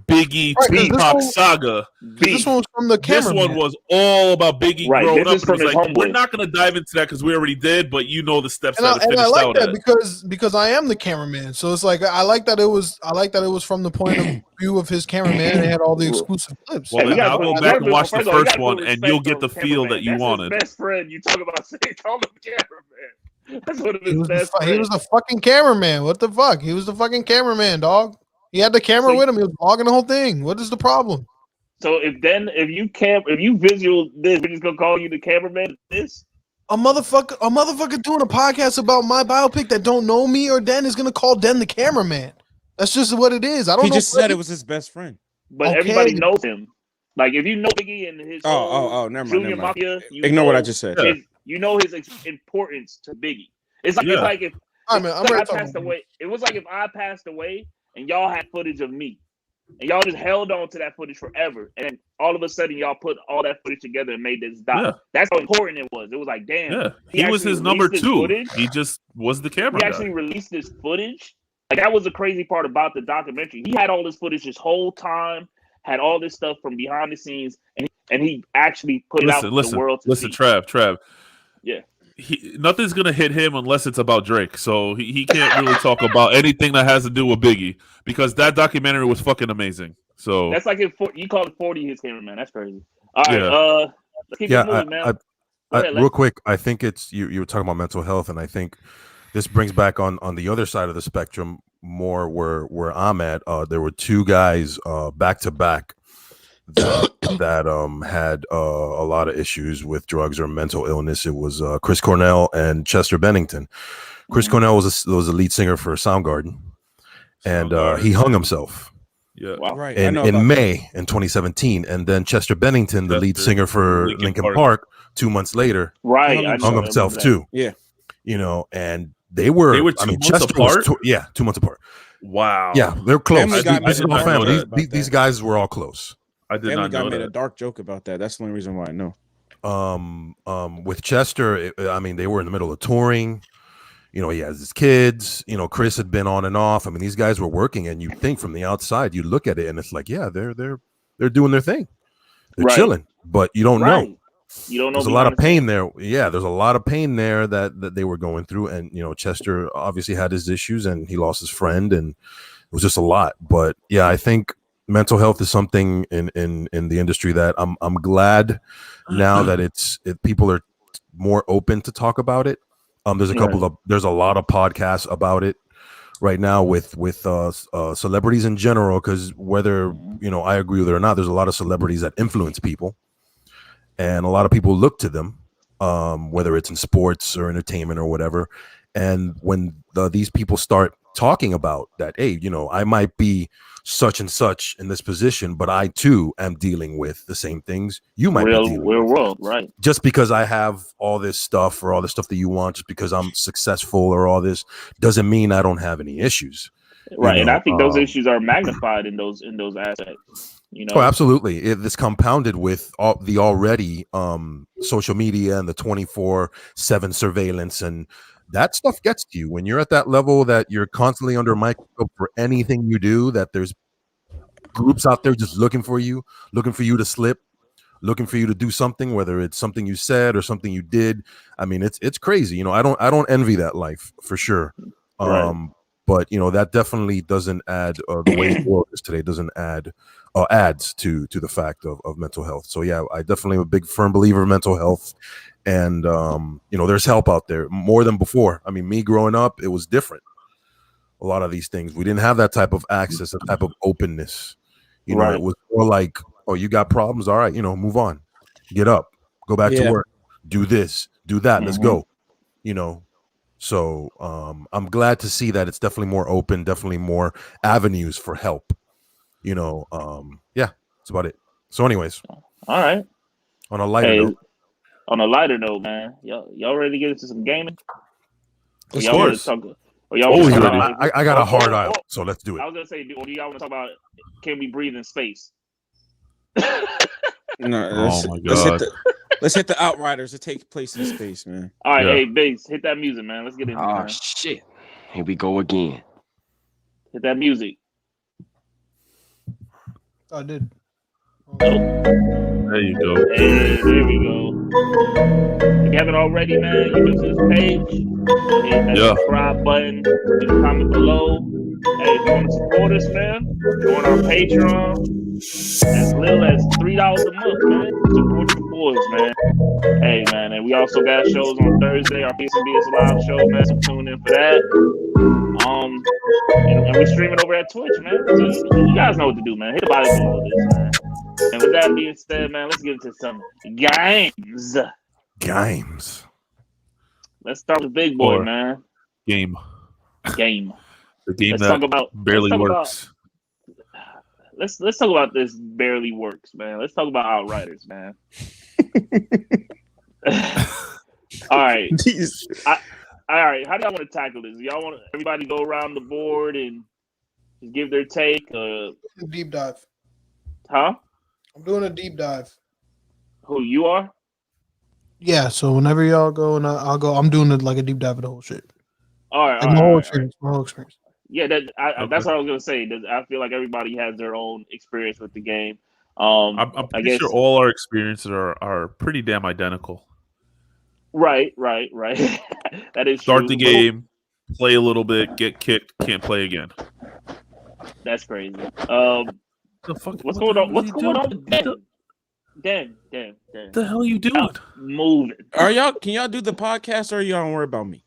Biggie Tupac saga. This one was from the cameraman. This one was all about Biggie growing up. It was like, we're not going to dive into that because we already did, but you know the steps that it finished out. And I like that because I am the cameraman. So it's like I like that it was from the point of view of his cameraman, and they had all the exclusive clips. Well, then I'll go back and watch the first one, and you'll get the feel that you wanted. His best friend, you talk about saying call him cameraman. That's what it is. He was the fucking cameraman. What the fuck? He was the fucking cameraman, dog. He had the camera with him. He was vlogging the whole thing. What is the problem? So if you visual this, we're just gonna call you the cameraman. This a motherfucker doing a podcast about my biopic that don't know me or Den is gonna call Den the cameraman. That's just what it is. I don't. He just said it was his best friend, but everybody knows him. Like if you know Biggie and his never mind. Mafia, ignore what I just said. You know his importance to Biggie. It's like if I passed away. It was like if I passed away and y'all had footage of me, and y'all just held on to that footage forever, and all of a sudden y'all put all that footage together and made this doc. Yeah. That's how important it was. It was like, damn. Yeah. He was his number two. Footage. He just was the camera guy. He actually released this footage. Like that was the crazy part about the documentary. He had all this footage this whole time, had all this stuff from behind the scenes, and he actually put it out to the world to see. Trav. Yeah. Nothing's gonna hit him unless it's about Drake. So he can't really talk about anything that has to do with Biggie because that documentary was fucking amazing. So that's like if you called 40 his cameraman. That's crazy. All right, let's keep it moving, man. Real quick, I think it's you were talking about mental health, and I think this brings back on the other side of the spectrum more where I'm at. There were two guys back to back that had a lot of issues with drugs or mental illness. It was Chris Cornell and Chester Bennington. Chris Cornell was the lead singer for Soundgarden, and he hung himself. Yeah, right. In May in 2017, and then Chester Bennington, the lead singer for Linkin Park, 2 months later, hung himself too. Yeah, and they were 2 months apart. 2 months apart. Wow. Yeah, they're close. These guys were all close. I did not know that. Made a dark joke about that. That's the only reason why I know. With Chester, they were in the middle of touring. He has his kids. Chris had been on and off. These guys were working, and you think from the outside, you look at it, and it's like, yeah, they're doing their thing. They're chilling, but you don't know. You don't know. There's a lot of pain there. Yeah, there's a lot of pain there that they were going through, and Chester obviously had his issues, and he lost his friend, and it was just a lot. But yeah, I think mental health is something in the industry that I'm glad now that people are more open to talk about it. There's a lot of podcasts about it right now with celebrities in general, because whether I agree with it or not, there's a lot of celebrities that influence people, and a lot of people look to them, whether it's in sports or entertainment or whatever. And when these people start talking about that, hey, I might be such and such in this position, but I too am dealing with the same things you might be dealing with. Real world, right? Just because I have all this stuff or all the stuff that you want, just because I'm successful or all this, doesn't mean I don't have any issues. Right, and I think those issues are magnified in those aspects. Oh, absolutely. It's compounded with the already social media and the 24/7 surveillance, and that stuff gets to you when you're at that level that you're constantly under a microscope for anything you do, that there's groups out there just looking for you to slip, looking for you to do something, whether it's something you said or something you did. I mean, it's crazy. I don't envy that life for sure. Right. But that definitely doesn't add the way the world is today doesn't add adds to the fact of mental health. So yeah, I definitely am a big firm believer in mental health, and there's help out there more than before. I mean, me growing up, it was different. A lot of these things, we didn't have that type of access, that type of openness. Right. It was more like, oh, you got problems, all right, move on, get up, go back to work, do this, do that, let's go. So I'm glad to see that it's definitely more open, definitely more avenues for help. Yeah, that's about it. So anyways, all right. On a lighter note. On a lighter note, man, y'all ready to get into some gaming? Of course. Always ready. I got a hard eye, so let's do it. I was gonna say, do y'all want to talk about can we breathe in space? No, oh my God. Let's hit the Outriders that take place in space, man. All right, hey, Biggs, hit that music, man. Let's get into it. Oh, shit. Here we go again. Hit that music. I did. There you go. Hey, there we go. If you haven't already, man, you go to this page, hit that subscribe button, leave a comment below. Hey, if you want to support us, man, join our Patreon. As little as $3 a month, man. Support your boys, man. Hey, man, and we also got shows on Thursday, our Psandbspod live show, man. So tune in for that. And we're streaming over at Twitch, man. So you guys know what to do, man. Hit the body below this, man. And with that being said, man, let's get into some games. Let's start with big boy, man. Game. The game that barely works. Let's talk about this barely works, man. Let's talk about Outriders, man. All right. All right. How do y'all want to tackle this? Y'all want everybody to go around the board and just give their take? Deep dive. Huh? I'm doing a deep dive. Who you are? Yeah. So whenever y'all go and I'll go, I'm doing like a deep dive of the whole shit. All right. My whole experience. Yeah, that's what I was gonna say. I feel like everybody has their own experience with the game. I'm pretty sure all our experiences are pretty damn identical. Right. That is Start true. the game, play a little bit, get kicked, can't play again. That's crazy. What's going on? What's going on with Dan? What the hell are you doing? Moving. Can y'all do the podcast, or y'all don't worry about me?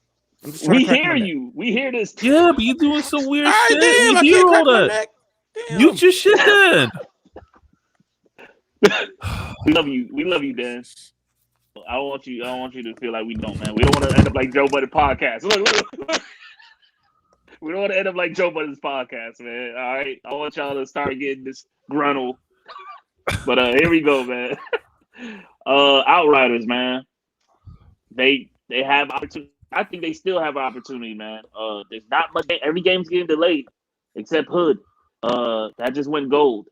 We hear you. We hear this. Yeah, but you're doing some weird shit. We hear all that. You just shit then. We love you, Dan. I don't want you to feel like we don't, man. We don't want to end up like Joe Budden podcast. Look. We don't want to end up like Joe Budden's podcast, man. All right. I want y'all to start getting this gruntle. But here we go, man. Outriders, man. They have opportunity. I think they still have opportunity, man. There's not much. Every game's getting delayed, except Hood. That just went gold.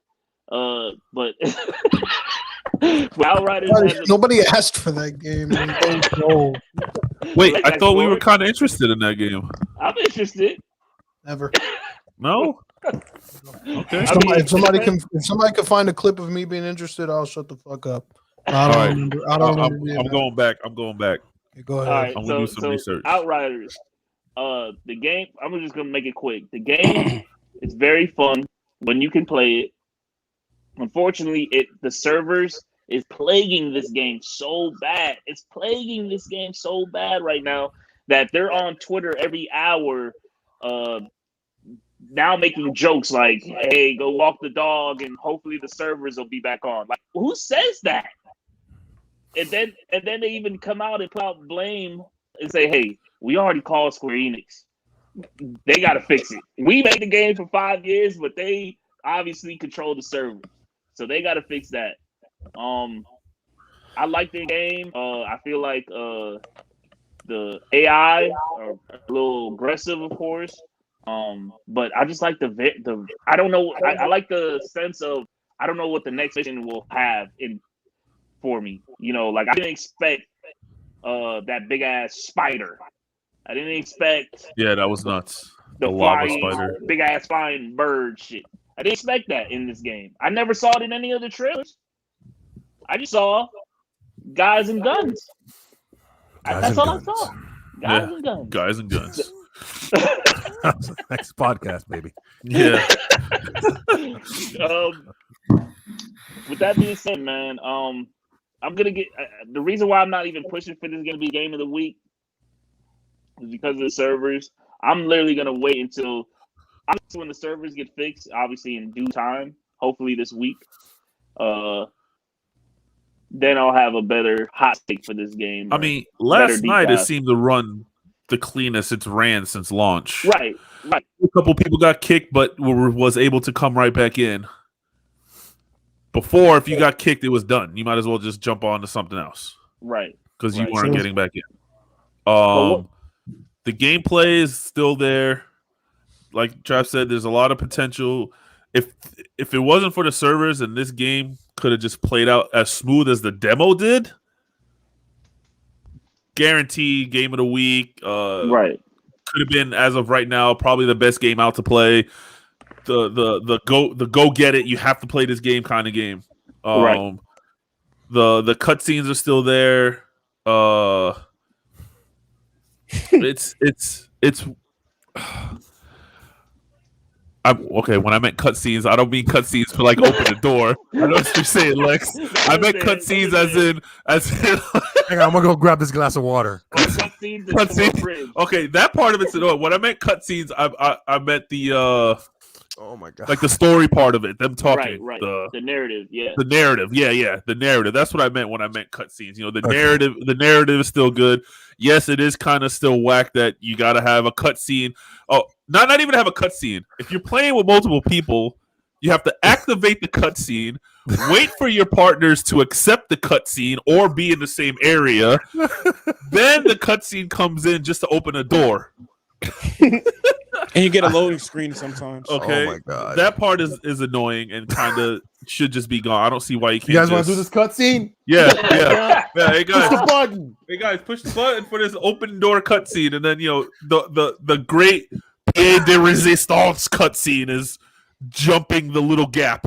But Outriders. Nobody asked for that game. Wait, I thought we were kind of interested in that game. I'm interested. Never. No. Okay. If somebody can find a clip of me being interested, I'll shut the fuck up. I'm going back. Okay, go ahead. All right, I'm gonna do some research. Outriders. The game. I'm just gonna make it quick. The game is very fun when you can play it. Unfortunately, the servers is plaguing this game so bad. It's plaguing this game so bad right now that they're on Twitter every hour, now making jokes like, "Hey, go walk the dog, and hopefully the servers will be back on." Like, who says that? And then they even come out and put out blame and say, "Hey, we already called Square Enix. They got to fix it. We made the game for 5 years, but they obviously control the server, so they got to fix that." I like the game. I feel like the AI are a little aggressive, of course. But I just like the I don't know. I like the sense of I don't know what the next mission will have for me. You know, like I didn't expect that big ass spider. I didn't expect. Yeah, that was nuts. The lava flying, spider, big ass flying bird shit. I didn't expect that in this game. I never saw it in any other trailers. I just saw guys and guns. That's all I saw. Guys and guns. Guys and guns. Next podcast, baby. Yeah. With that being said, man, I'm gonna get the reason why I'm not even pushing for this gonna be game of the week is because of the servers. I'm literally gonna wait until when the servers get fixed, obviously in due time, hopefully this week. Then I'll have a better hot take for this game. I mean, last night it seemed to run the cleanest it's ran since launch. Right. A couple people got kicked, but was able to come right back in. Before, if you got kicked, it was done. You might as well just jump on to something else. Right. Because you weren't getting back in. The gameplay is still there. Like Trav said, there's a lot of potential. If it wasn't for the servers and this game could have just played out as smooth as the demo did, guaranteed game of the week. Right. Could have been, as of right now, probably the best game out to play. The go get it. You have to play this game kind of game. Right. The cutscenes are still there. It's okay. When I meant cutscenes, I don't mean cutscenes for like open the door. I know what you're saying, Lex. I meant cutscenes as in. Hang on, I'm gonna go grab this glass of water. Cutscenes. Okay, that part of it's annoying. When I meant cutscenes, I meant the oh my god, like the story part of it. Them talking. Right. The narrative. Yeah. The narrative. Yeah. The narrative. That's what I meant when I meant cutscenes. You know, the narrative. The narrative is still good. Yes, it is kind of still whack that you got to have a cutscene. Oh, not even have a cutscene. If you're playing with multiple people, you have to activate the cutscene, wait for your partners to accept the cutscene or be in the same area. Then the cutscene comes in just to open a door. And you get a loading screen sometimes. Okay, oh my god, that part is annoying and kind of should just be gone. I don't see why you can't. You guys want to do this cutscene? Yeah. Hey guys, push the button. Hey guys, push the button for this open door cutscene, and then the great pied de resistance cutscene is jumping the little gap.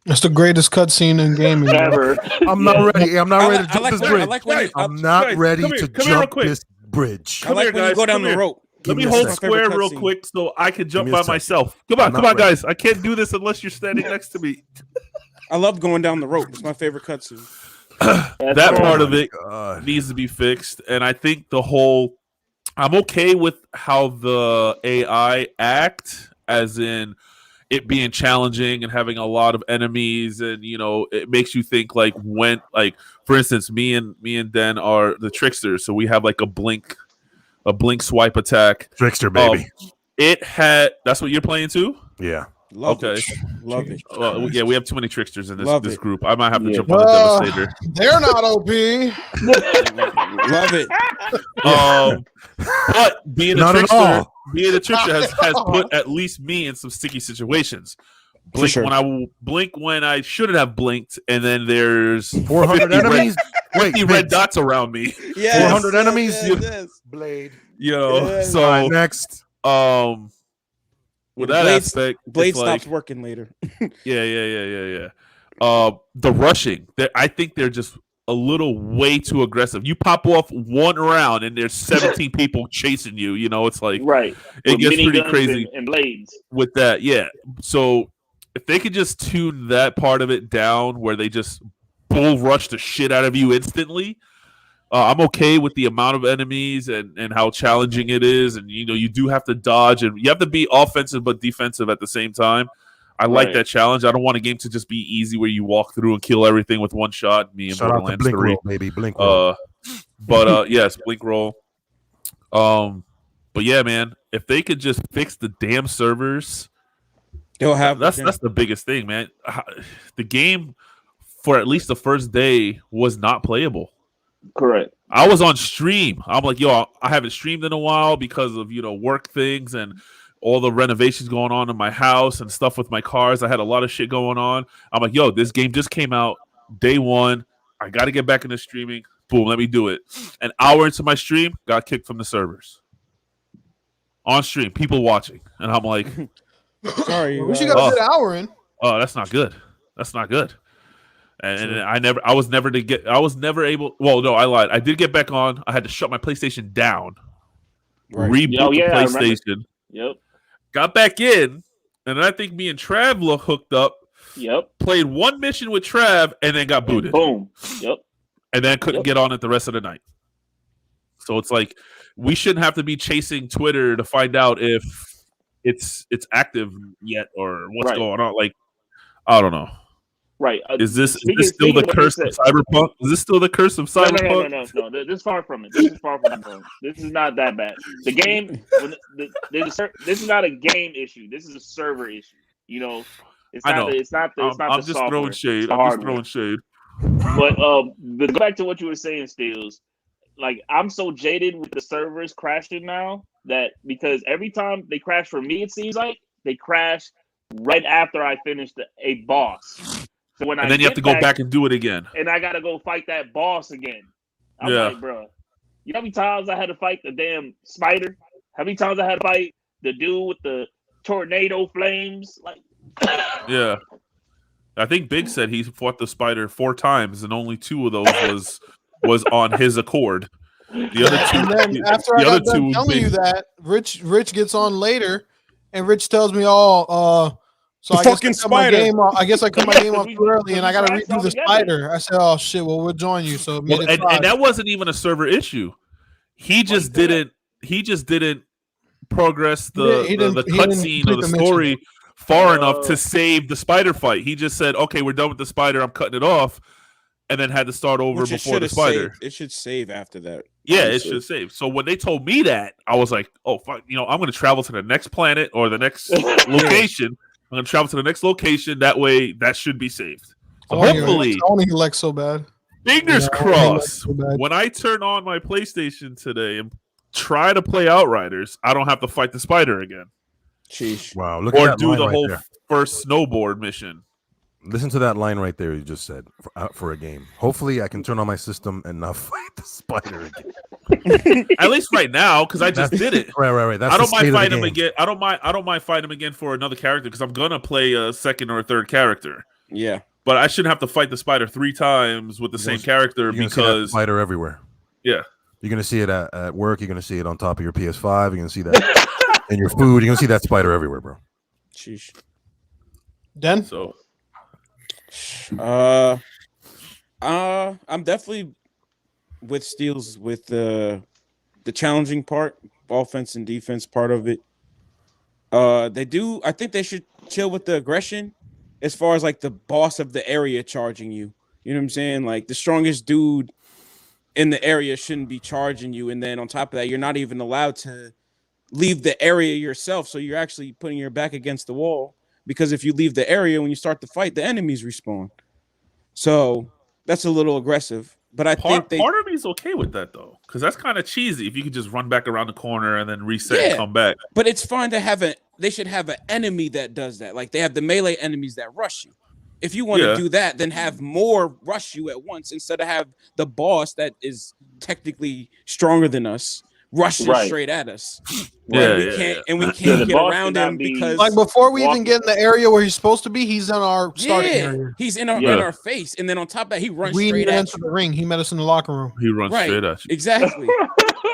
It's the greatest cutscene in gaming Ever. I'm not ready. I'm not ready to jump this bridge. I'm not ready to jump this bridge. I like when you go down the rope. Let me hold square real quick so I can jump by myself. Come on, guys. I can't do this unless you're standing next to me. I love going down the rope. It's my favorite cutscene. That part of it needs to be fixed. And I think I'm okay with how the AI act, as in it being challenging and having a lot of enemies, and it makes you think like for instance, me and Den are the tricksters, so we have like a blink swipe attack. Trickster, baby. That's what you're playing too? Yeah. Love it. Well, yeah, we have too many tricksters in this group. I might have to jump on the Devastator. They're not OP. Love it. But being a trickster has put at least me in some sticky situations. Blink when I shouldn't have blinked, and then there's 400 enemies. 50 red dots around me. Yes, 400 enemies. Yes. Blade. So right, next. With that aspect, Blade stops working later. Yeah. The rushing, I think they're just a little way too aggressive. You pop off one round and there's 17 people chasing you. It's like right. It gets pretty crazy and blades with that. Yeah. So if they could just tune that part of it down where they just bull rush the shit out of you instantly, I'm okay with the amount of enemies and how challenging it is. And, you do have to dodge and you have to be offensive but defensive at the same time. I like that challenge. I don't want a game to just be easy where you walk through and kill everything with one shot. Me and Shout out to Borderlands Blink 3. Roll, baby. Blink Roll. But yes, Blink Roll. But yeah, man, if they could just fix the damn servers, they'll have that's the biggest thing, man. The game for at least the first day was not playable. Correct. I was on stream. I'm like, yo, I haven't streamed in a while because of work things and all the renovations going on in my house and stuff with my cars. I had a lot of shit going on. I'm like, yo, this game just came out day one. I got to get back into streaming. Boom, let me do it. An hour into my stream, got kicked from the servers. On stream, people watching, and I'm like, sorry, we should got a good hour in. Oh, that's not good. That's not good. And I was never able. Well, no, I lied. I did get back on. I had to shut my PlayStation down, reboot the PlayStation. Yep. Got back in, and I think me and Trav hooked up. Yep. Played one mission with Trav, and then got booted. Boom. Yep. And then couldn't get on it the rest of the night. So it's like we shouldn't have to be chasing Twitter to find out if it's active yet or what's going on. Like, I don't know. Right. Is this still the curse of Cyberpunk? Is this still the curse of Cyberpunk? No. This is far from it. This is far from it. This is not that bad. The game. This is not a game issue. This is a server issue. It's not. I'm just throwing shade. But go back to what you were saying, Steels. Like, I'm so jaded with the servers crashing now that because every time they crash for me, it seems like they crash right after I finished a boss. So when then you have to go back and do it again. And I got to go fight that boss again. I'm like, bro, you know how many times I had to fight the damn spider? How many times I had to fight the dude with the tornado flames? Like, yeah. I think Big said he fought the spider 4 times, and only 2 of those was on his accord. The other 2. And then after I got done telling you that, Rich gets on later, and Rich tells me, so I guess I cut my game off too early, and I got to redo the spider. I said, "Oh shit! Well, we'll join you." So and that wasn't even a server issue. He just didn't progress the cutscene or the story far enough to save the spider fight. He just said, "Okay, we're done with the spider. I'm cutting it off," and then had to start over before the spider. It should save after that. Yeah, honestly. It should save. So when they told me that, I was like, "Oh, fuck! I'm going to travel to the next planet or the next location." I'm going to travel to the next location. That way, that should be saved. So hopefully, I want to hear Lexx so bad. Fingers crossed. When I turn on my PlayStation today and try to play Outriders, I don't have to fight the spider again. Sheesh. Wow. Look or at that do line the right whole there. first snowboard mission. Listen to that line right there you just said for a game. Hopefully, I can turn on my system and not fight the spider again. At least right now, because I just did it. Right. I don't mind fighting him again. I don't mind fighting him again for another character because I'm gonna play a second or a third character. Yeah, but I shouldn't have to fight the spider 3 times with the same character because spider everywhere. Yeah, you're gonna see it at work. You're gonna see it on top of your PS5. You're gonna see that in your food. You're gonna see that spider everywhere, bro. Sheesh. Den? So. I'm definitely with Steels with the challenging part, offense and defense part of it. I think they should chill with the aggression as far as like the boss of the area charging you. You know what I'm saying? Like the strongest dude in the area shouldn't be charging you. And then on top of that, you're not even allowed to leave the area yourself. So you're actually putting your back against the wall. Because if you leave the area, when you start the fight, the enemies respawn. So that's a little aggressive. But part of me is okay with that though, because that's kind of cheesy. If you could just run back around the corner and then reset and come back. But it's fine to they should have an enemy that does that. Like they have the melee enemies that rush you. If you want to do that, then have more rush you at once instead of have the boss that is technically stronger than us rushing straight at us. We can't get around him because like before we even get in the area where he's supposed to be, he's in our starting area. He's in our face, and then on top of that, he runs straight at the ring. He met us in the locker room. He runs straight at you. Exactly.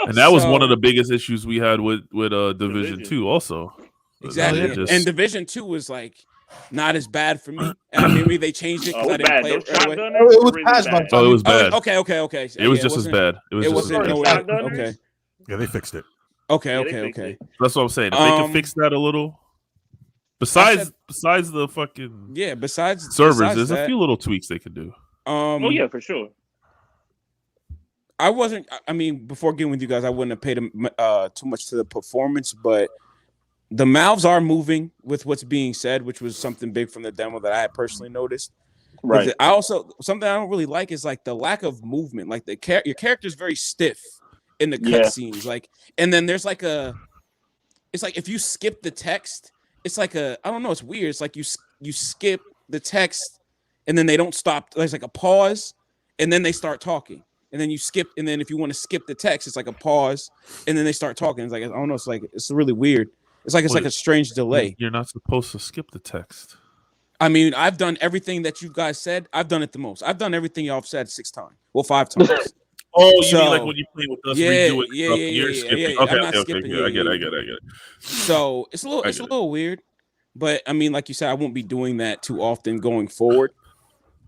And that was one of the biggest issues we had with Division 2 also. Exactly. And Division 2 was like not as bad for me. And maybe they changed it because I didn't play it right away. It was past by the time. Oh, it was bad. Okay. It was just as bad. It wasn't as nowhere. bad. Okay. Yeah, they fixed it. Okay. That's what I'm saying. If they can fix that a little. Besides the fucking besides servers, there's a few little tweaks they could do. Oh yeah, for sure. I mean, before getting with you guys, I wouldn't have paid too much to the performance, but the mouths are moving with what's being said, which was something big from the demo that I had personally noticed. Right. I also something I don't really like is like the lack of movement. Like your character's very stiff in the cutscenes. Like, and then there's like it's like if you skip the text, it's like I don't know, it's weird. It's like you skip the text and then they don't stop. There's like a pause and then they start talking. And then you skip, and then if you want to skip the text, it's like a pause, and then they start talking. It's like, I don't know, it's really weird. It's like like a strange delay. You're not supposed to skip the text. I mean, I've done everything that you guys said. I've done it the most. I've done everything y'all have said 6 times. Well, 5 times. You mean like when you play with us, redo it? Yeah. Okay, I'm not skipping. I get it. So it's a little weird, but I mean, like you said, I won't be doing that too often going forward.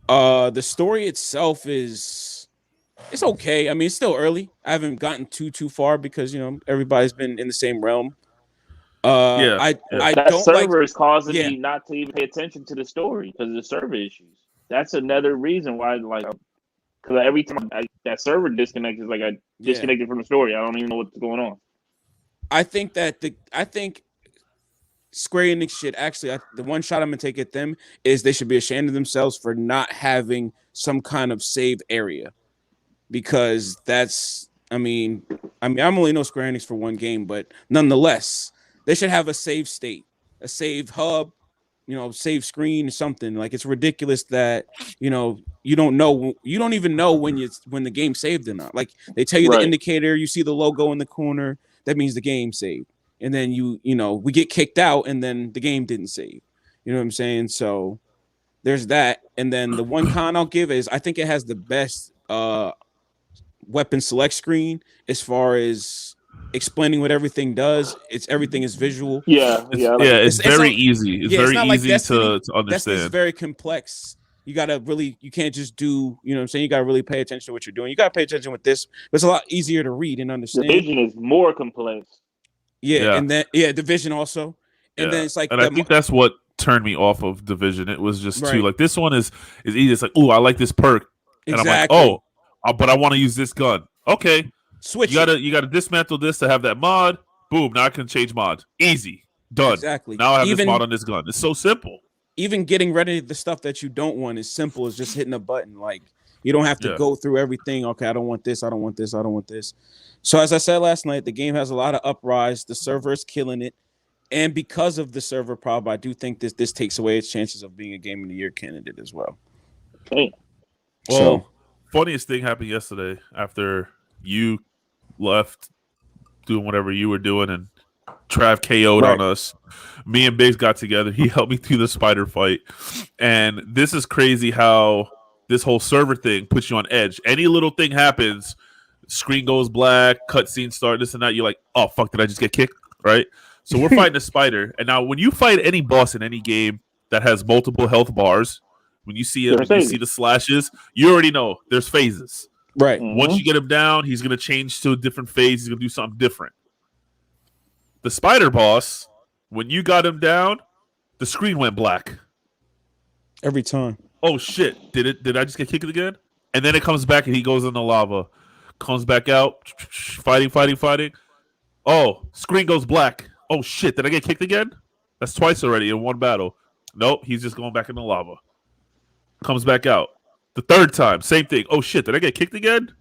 The story itself it's okay. I mean, it's still early. I haven't gotten too far because everybody's been in the same realm. I that don't server is causing me not to even pay attention to the story because of the server issues. That's another reason why, because every time that server disconnects, it's like I disconnected from the story. I don't even know what's going on. I think Square Enix should actually. The one shot I'm gonna take at them is they should be ashamed of themselves for not having some kind of save area. Because I mean, I'm only know Square Enix for one game, but nonetheless, they should have a save state, a save hub, save screen or something. Like, it's ridiculous that you don't even know when the game saved or not. Like, they tell you the indicator, you see the logo in the corner, that means the game saved, and then we get kicked out, and then the game didn't save. You know what I'm saying? So there's that, and then the one con I'll give is I think it has the best weapon select screen as far as explaining what everything does. Everything is visual. It's very easy. It's very easy to understand. Destiny's very complex. You can't just do, you know what I'm saying? You gotta really pay attention to what you're doing. You gotta pay attention with this, but it's a lot easier to read and understand. Division is more complex. And then Division also. And then it's like, and I think that's what turned me off of Division. It was just too like, this one is easy. It's like, oh, I like this perk. And I'm like, oh, but I want to use this gun. Okay, switch. You gotta dismantle this to have that mod. Boom! Now I can change mod. Easy, done. Exactly. Now I have this mod on this gun. It's so simple. Even getting rid of the stuff that you don't want is simple as just hitting a button. Like, you don't have to go through everything. Okay, I don't want this. I don't want this. I don't want this. So as I said last night, the game has a lot of uprise. The server is killing it, and because of the server problem, I do think this takes away its chances of being a Game of the Year candidate as well. Okay. Well. Funniest thing happened yesterday after you left doing whatever you were doing and Trav KO'd on us. Me and Biggs got together. He helped me through the spider fight. And this is crazy how this whole server thing puts you on edge. Any little thing happens, screen goes black, cutscene start, this and that. You're like, oh, fuck, did I just get kicked? Right? So we're fighting a spider. And now when you fight any boss in any game that has multiple health bars, when you see the slashes, you already know there's phases. Right. Mm-hmm. Once you get him down, he's going to change to a different phase. He's going to do something different. The spider boss, when you got him down, the screen went black. Every time. Oh, shit. Did I just get kicked again? And then it comes back and he goes in the lava. Comes back out. Fighting. Oh, screen goes black. Oh, shit. Did I get kicked again? That's twice already in one battle. Nope. He's just going back in the lava. Comes back out. The third time, same thing. Oh shit, did I get kicked again?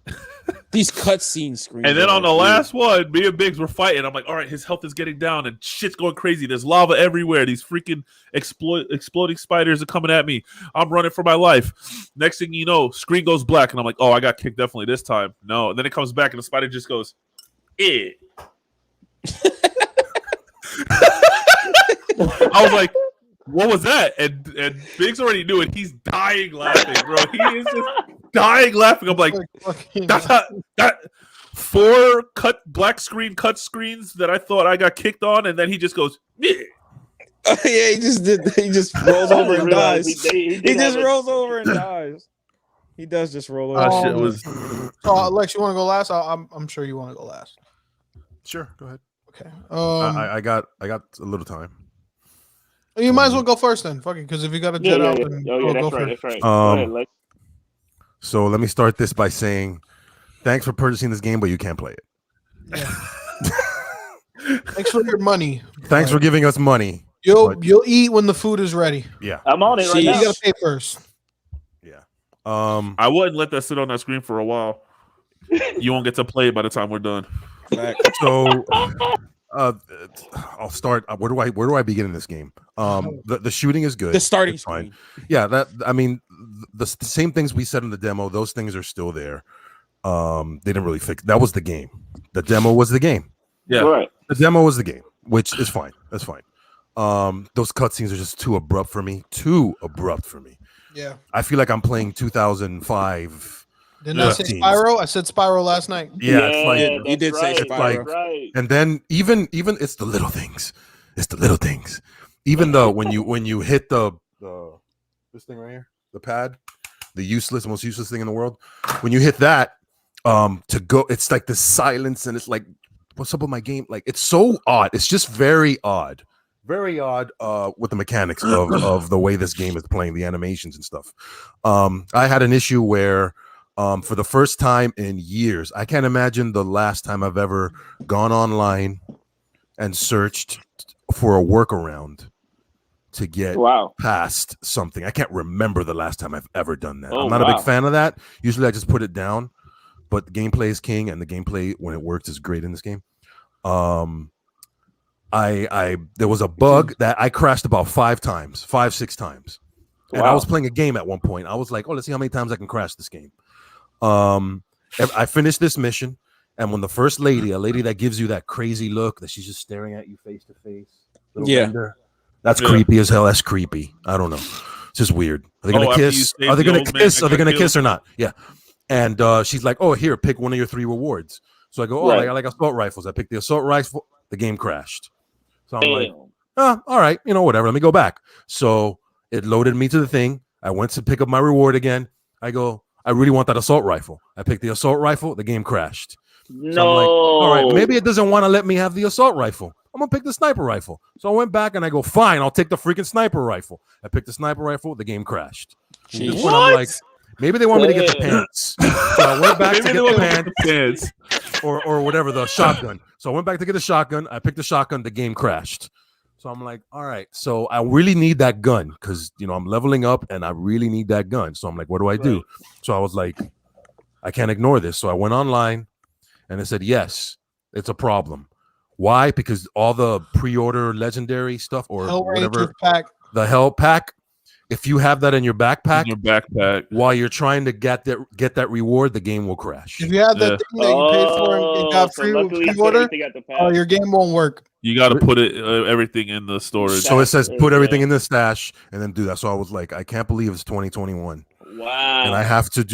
These cutscene screens. And then on the last one, me and Biggs were fighting. I'm like, all right, his health is getting down and shit's going crazy. There's lava everywhere. These freaking exploding spiders are coming at me. I'm running for my life. Next thing you know, screen goes black. And I'm like, oh, I got kicked definitely this time. No. And then it comes back and the spider just goes, eh. I was like, what was that? And Biggs already knew it. He's dying laughing, bro. He is just dying laughing. I'm like, that's that 4 black screen cut screens that I thought I got kicked on, and then he just goes, yeah. Yeah, he just rolls over and Realize dies. he He did just have a- rolls over and dies. He does just roll over. That shit was. So, Lex, you want to go last? I'm sure you want to go last. Sure, go ahead. Okay. I got a little time. You might as well go first then. Fucking, because if you got a jet out, then Oh, go that's for right. it. That's right. Go ahead, Lex. So let me start this by saying, thanks for purchasing this game, but you can't play it. Yeah. Thanks for your money. Thanks for giving us money. You'll eat when the food is ready. Yeah. I'm on it right You now. gotta pay first. Yeah. I wouldn't let that sit on that screen for a while. You won't get to play it by the time we're done. So I'll start. Where do I begin in this game? The shooting is good. The starting It's fine. screen. Yeah, the same things we said in the demo. Those things are still there. They didn't really fix. That was the game. The demo was the game. Yeah, Right. The demo was the game, which is fine. That's fine. Those cutscenes are just too abrupt for me. Yeah. I feel like I'm playing 2005. Didn't I say Spyro? I said Spyro last night. Yeah, it's like you did say it's like, and then even it's the little things. It's the little things. Even though when you hit the this thing right here, the pad, the most useless thing in the world, when you hit that, to go, it's like the silence, and it's like, what's up with my game? Like, it's so odd. It's just very odd. Very odd with the mechanics of the way this game is playing, the animations and stuff. I had an issue where for the first time in years, I can't imagine the last time I've ever gone online and searched for a workaround to get past something. I can't remember the last time I've ever done that. I'm not a big fan of that. Usually I just put it down, but the gameplay is king, and the gameplay, when it works, is great in this game. There was a bug that I crashed about 5, 6 times. And I was playing a game at one point. I was like, let's see how many times I can crash this game. I finished this mission, and when the first lady, a lady that gives you that crazy look, that she's just staring at you face to face, vendor, that's creepy as hell. That's creepy. I don't know. It's just weird. Are they gonna kiss? Are they gonna kiss? Are they gonna kiss or not? Yeah. And she's like, "Oh, here, pick one of your 3 rewards." So I go, I like assault rifles. I picked the assault rifle. The game crashed. So I'm like, all right, whatever. Let me go back. So it loaded me to the thing. I went to pick up my reward again. I go, I really want that assault rifle. I picked the assault rifle. The game crashed. No. So I'm like, all right, maybe it doesn't want to let me have the assault rifle. I'm going to pick the sniper rifle. So I went back and I go, fine, I'll take the freaking sniper rifle. I picked the sniper rifle. The game crashed. This one, I'm like, maybe they want me to get the pants. So I went back to get the pants. Or whatever, the shotgun. So I went back to get a shotgun. I picked the shotgun. The game crashed. So I'm like, all right. So I really need that gun because, I'm leveling up and I really need that gun. So I'm like, what do I do? So I was like, I can't ignore this. So I went online and it said, yes, it's a problem. Why? Because all the pre-order legendary stuff or whatever, the hell pack, if you have that in your backpack, while you're trying to get that reward, the game will crash. If you have that thing that you paid for and got free with pre-order, your game won't work. You got to put everything in the storage. So it says put everything in the stash and then do that. So I was like, I can't believe it's 2021. Wow. And I have to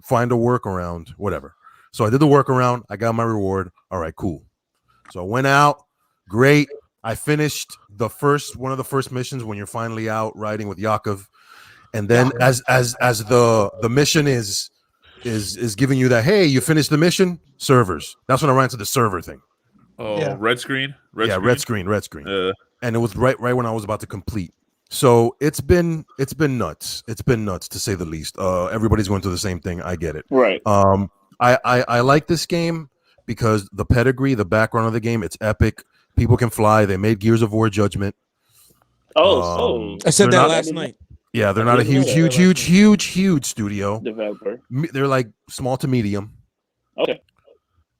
find a workaround, whatever. So I did the workaround. I got my reward. All right, cool. So I went out. Great. I finished one of the first missions when you're finally out riding with Yakov, and then as the mission is giving you that, hey, you finished the mission, servers. That's when I ran to the server thing. Oh, red screen. Red screen. And it was right when I was about to complete. So it's been nuts. It's been nuts to say the least. Everybody's going through the same thing. I get it. Right. I like this game because the pedigree, the background of the game, it's epic. People can fly. They made Gears of War Judgment. I said that last night. Yeah, they're not a huge studio. Developer. They're like small to medium. Okay.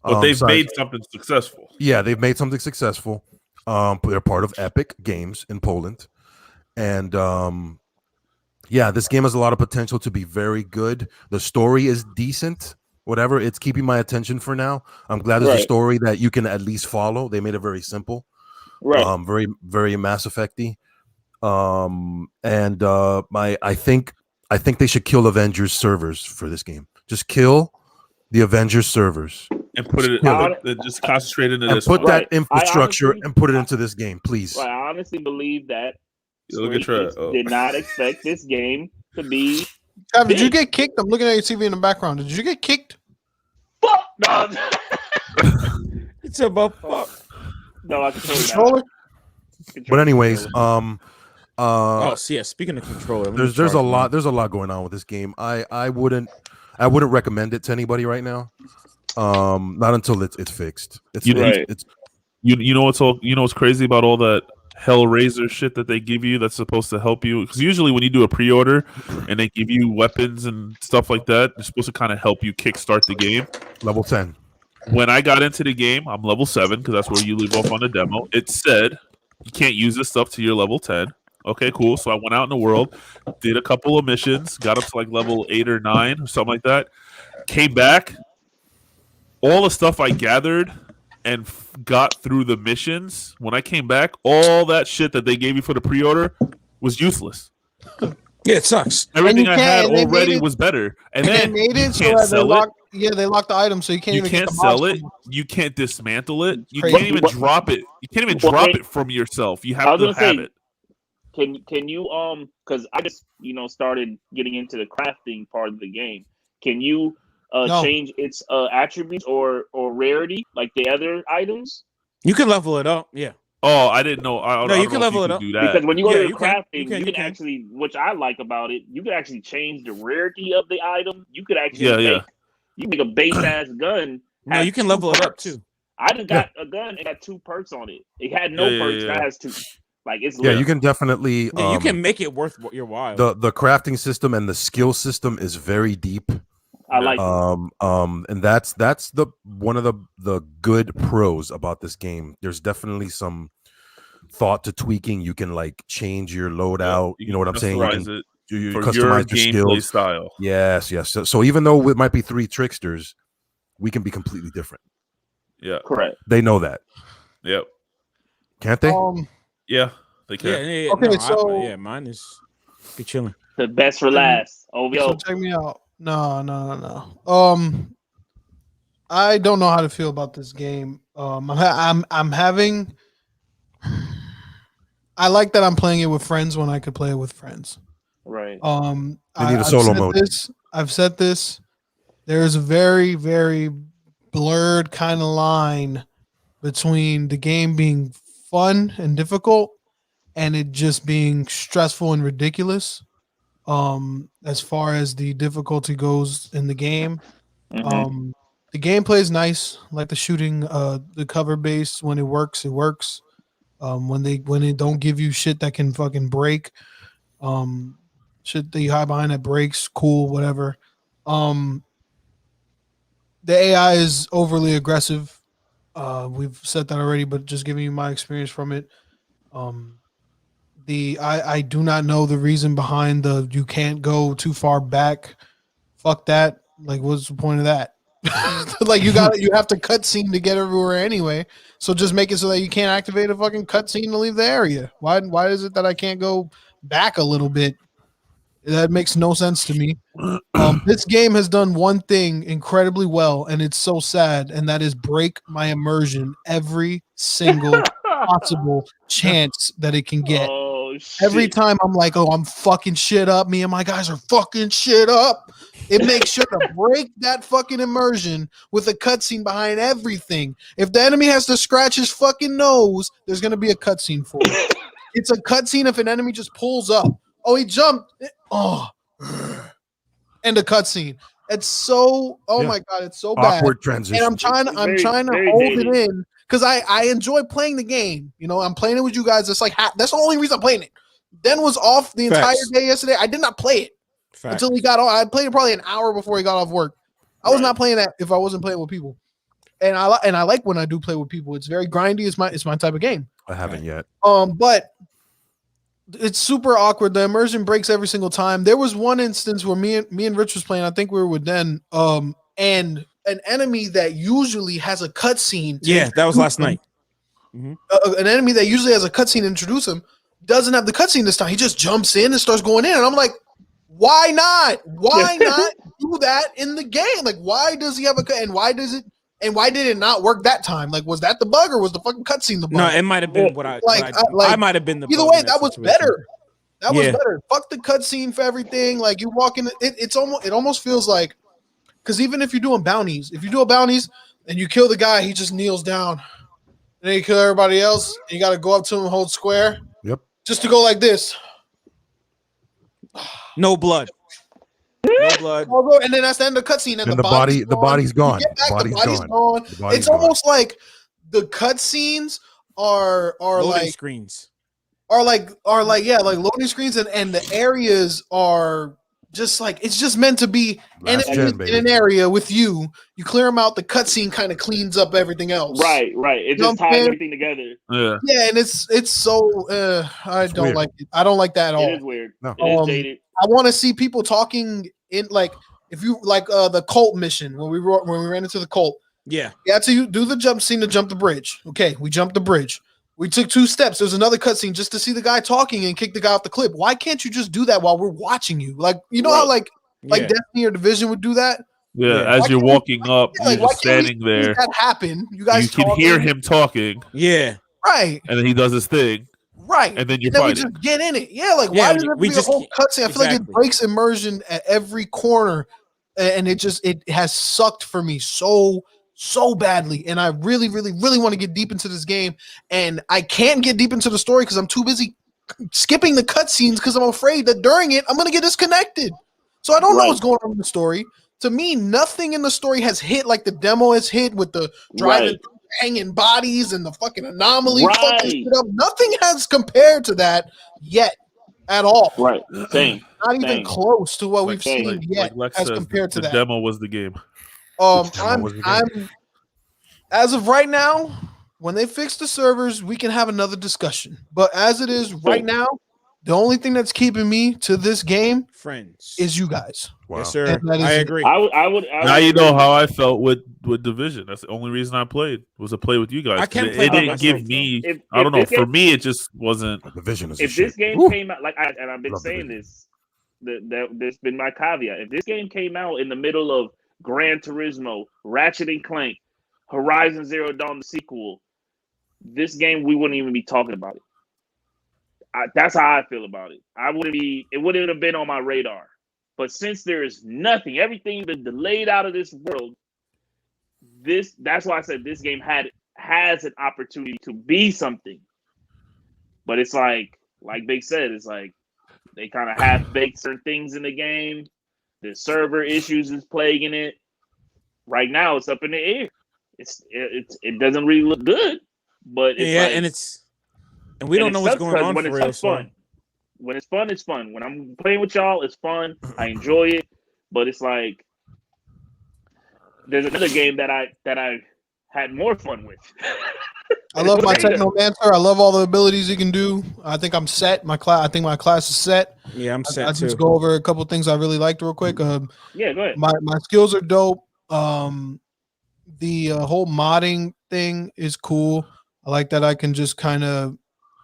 But they've made something successful. Yeah, they've made something successful. They're part of Epic Games in Poland. And this game has a lot of potential to be very good. The story is decent. Whatever, it's keeping my attention for now. I'm glad there's a story that you can at least follow. They made it very simple, very, very Mass Effect-y. I think they should kill Avengers servers for this game. Just kill the Avengers servers. and put it just concentrate into and this put one. that infrastructure and put it into this game, please. I honestly believe that Look at Trav. did not expect this game to be. Trav, did you get kicked? I'm looking at your TV in the background. Did you get kicked? Fuck no. It's about fuck. No, I control Controller. But anyways, Speaking of controller, there's a lot going on with this game. I wouldn't recommend it to anybody right now. Not until it's fixed. You know what's crazy about all that Hellraiser shit that they give you that's supposed to help you, because usually when you do a pre-order and they give you weapons and stuff like that, they're supposed to kind of help you kickstart the game. Level 10. When I got into the game, I'm level 7 because that's where you leave off on the demo. It said you can't use this stuff till you're level 10. Okay, cool. So I went out in the world, did a couple of missions, got up to like level 8 or 9 or something like that. Came back, all the stuff I gathered and got through the missions, when I came back, all that shit that they gave you for the pre-order was useless. Yeah, it sucks. Everything I had already was better. And then they made it you can't sell it. Yeah, they locked the item, so you can't even sell it. You can't dismantle it. You can't even drop it. You can't even drop it from yourself. You have to have it. Can you because I just started getting into the crafting part of the game. Can you change its attributes or rarity like the other items? You can level it up. Yeah. Oh, I didn't know. You can level it up. Do that. Because when you go to crafting, you can actually, which I like about it, you can actually change the rarity of the item. You could actually make a base ass gun. No, you can level it up too. I just got a gun and got 2 perks on it. It had no perks. That has 2. Like it's you can definitely you can make it worth your while. The crafting system and the skill system is very deep. I like and that's the one of the good pros about this game. There's definitely some thought to tweaking. You can like change your loadout. You know what I'm saying? You for customize your skills style. Yes. So even though it might be 3 tricksters, we can be completely different. Yeah, correct. They know that. Yep. Can't they? Yeah, they can. Yeah. Okay, mine is be chilling. The best for last. So check me out. No. I don't know how to feel about this game. I'm having. I like that I'm playing it with friends when I could play it with friends. Right. You need a solo mode. I've said this. There's a very, very blurred kind of line between the game being fun and difficult and it just being stressful and ridiculous. As far as the difficulty goes in the game, the gameplay is nice. Like the shooting, the cover base when it works, it works. When they don't give you shit that can fucking break, shit that you hide behind that breaks, cool, whatever. The AI is overly aggressive. We've said that already, but just giving you my experience from it. I do not know the reason behind the you can't go too far back. Fuck that. Like, what's the point of that? Like you have to cutscene to get everywhere anyway. So just make it so that you can't activate a fucking cutscene to leave the area. Why is it that I can't go back a little bit? That makes no sense to me. This game has done one thing incredibly well, and it's so sad, and that is break my immersion every single possible chance that it can get. Every time I'm like, oh, I'm fucking shit up. Me and my guys are fucking shit up. It makes sure to break that fucking immersion with a cutscene behind everything. If the enemy has to scratch his fucking nose, there's going to be a cutscene for it. It's a cutscene if an enemy just pulls up. Oh, he jumped. Oh, and a cutscene. It's so. Oh my god, it's so bad. Awkward transition. And I'm trying to hold it in because I enjoy playing the game. You know, I'm playing it with you guys. It's like that's the only reason I'm playing it. Den was off the entire day yesterday. I did not play it until he got on. I played it probably an hour before he got off work. I was not playing that if I wasn't playing with people. And I like when I do play with people. It's very grindy. It's my type of game. I haven't yet. But it's super awkward. The immersion breaks every single time. There was one instance where me and Rich was playing. I think we were with Den. And an enemy that usually has a cutscene. Yeah, that was last night. An enemy that usually has a cutscene to introduce him doesn't have the cutscene this time. He just jumps in and starts going in, and I'm like, why not? Why not do that in the game? Like, why does he have and why does it And why did it not work that time? Like, was that the bug or was the fucking cutscene the bug? No, it might have been I might have been the either bug way. in That was situation. better. That was better. Fuck the cutscene for everything. Like you walk in, it almost feels like, because even if you're doing bounties, if you do a bounties and you kill the guy, he just kneels down, and then you kill everybody else. And you got to go up to him and hold square. Yep. Just to go like this. No blood. No blood. And then that's the end of the cutscene. And the body's gone. The body's gone. It's almost like the cutscenes are loading like screens. Are like loading screens, and the areas are just like it's just meant to be in an area with you. You clear them out. The cutscene kind of cleans up everything else. Right. It just ties everything together. Yeah, and it's so I don't like it. I don't like that at all. It is weird. No. It is dated. I want to see people talking in like if you like the cult mission when we ran into the cult. Yeah. You had to do the jump scene to jump the bridge. Okay, we jumped the bridge. We took 2 steps. There's another cutscene just to see the guy talking and kick the guy off the cliff. Why can't you just do that while we're watching you? Like, you know how like Destiny or Division would do that? Yeah, as you're walking up, you're just standing there. That happen. You guys can hear him talking. Yeah. Right. And then he does his thing. Right. And then we just get in it. Yeah, like why does it be a whole cutscene? I feel like it breaks immersion at every corner. And it has sucked for me so badly, and I really want to get deep into this game, and I can't get deep into the story because I'm too busy skipping the cutscenes because I'm afraid that during it I'm gonna get disconnected. So I don't know what's going on in the story. To me, nothing in the story has hit like the demo has hit with the driving, hanging bodies, and the fucking anomaly. Fucking shit up. Nothing has compared to that yet at all. Right, same. Not even close to what we've seen yet as compared to that. The demo was the game. I'm as of right now, when they fix the servers, we can have another discussion. But as it is right now, the only thing that's keeping me to this game, friends, is you guys. Wow. Yes, sir. I agree. I would. Now you know how I felt with Division. That's the only reason I played was to play with you guys. I can't play. It didn't give me. I don't know. For me, it just wasn't. Division is. If this game came out, and I've been saying this, that's been my caveat. If this game came out in the middle of Gran Turismo, Ratchet and Clank, Horizon Zero Dawn, the sequel, this game we wouldn't even be talking about it. That's how I feel about it. It wouldn't have been on my radar. But since there is nothing, everything's been delayed out of this world. That's why I said this game has an opportunity to be something. But it's like Big said, it's like they kind of half-baked certain things in the game. The server issues is plaguing it. Right now, it's up in the air. It doesn't really look good, but it's and we don't know what's going on for real. Fun. When it's fun, it's fun. When I'm playing with y'all, it's fun. I enjoy it, but it's like there's another game that I had more fun with. I love my Technomancer. I love all the abilities you can do. I think I'm set. I think my class is set. Yeah, I'm set I too. just go over a couple things I really liked real quick. Yeah, go ahead. My skills are dope. The whole modding thing is cool. I like that I can just kind of,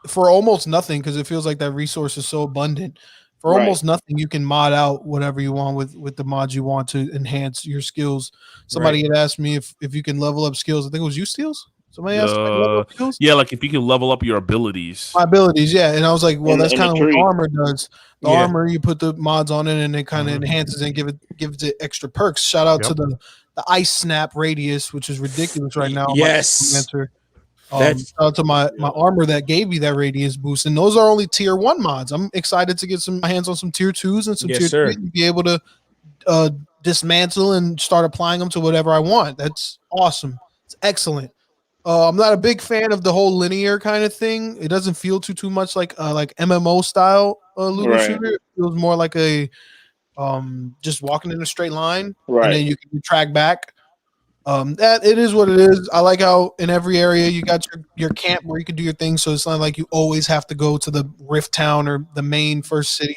for almost nothing, because it feels like that resource is so abundant. For almost nothing, you can mod out whatever you want with the mods you want to enhance your skills. Somebody had asked me if you can level up skills. I think it was you, Steels? Somebody asked me to level up skills? Yeah, like if you can level up your abilities. My abilities, yeah. And I was like, well, that's kind of what armor does. The armor, you put the mods on it, and it kind of enhances and gives it extra perks. Shout out to the ice snap radius, which is ridiculous right now. Yes. Shout out to my armor that gave me that radius boost, and those are only tier 1 mods. I'm excited to get my hands on some tier 2s and some tier 3s and be able to dismantle and start applying them to whatever I want. That's awesome. It's excellent. I'm not a big fan of the whole linear kind of thing. It doesn't feel too much like MMO style looter shooter. It feels more like a just walking in a straight line, and then you can track back. That it is what it is. I like how in every area you got your camp where you can do your thing, so it's not like you always have to go to the Rift Town or the main first city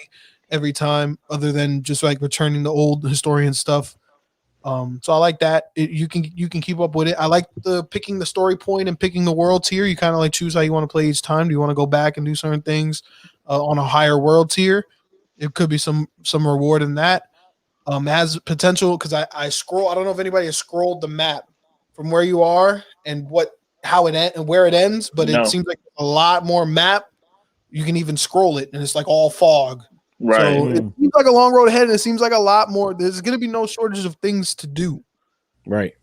every time, other than just like returning the old historian stuff. So I like that. You can keep up with it. I like picking the story point and picking the world tier. You kind of like choose how you want to play each time. Do you want to go back and do certain things on a higher world tier? It could be some reward in that. Has potential because I scroll. I don't know if anybody has scrolled the map from where you are and how it and where it ends, but No. it seems like a lot more map. You can even scroll it, and it's like all fog. Right. So it seems like a long road ahead, and it seems like a lot more. There's going to be no shortage of things to do. Right.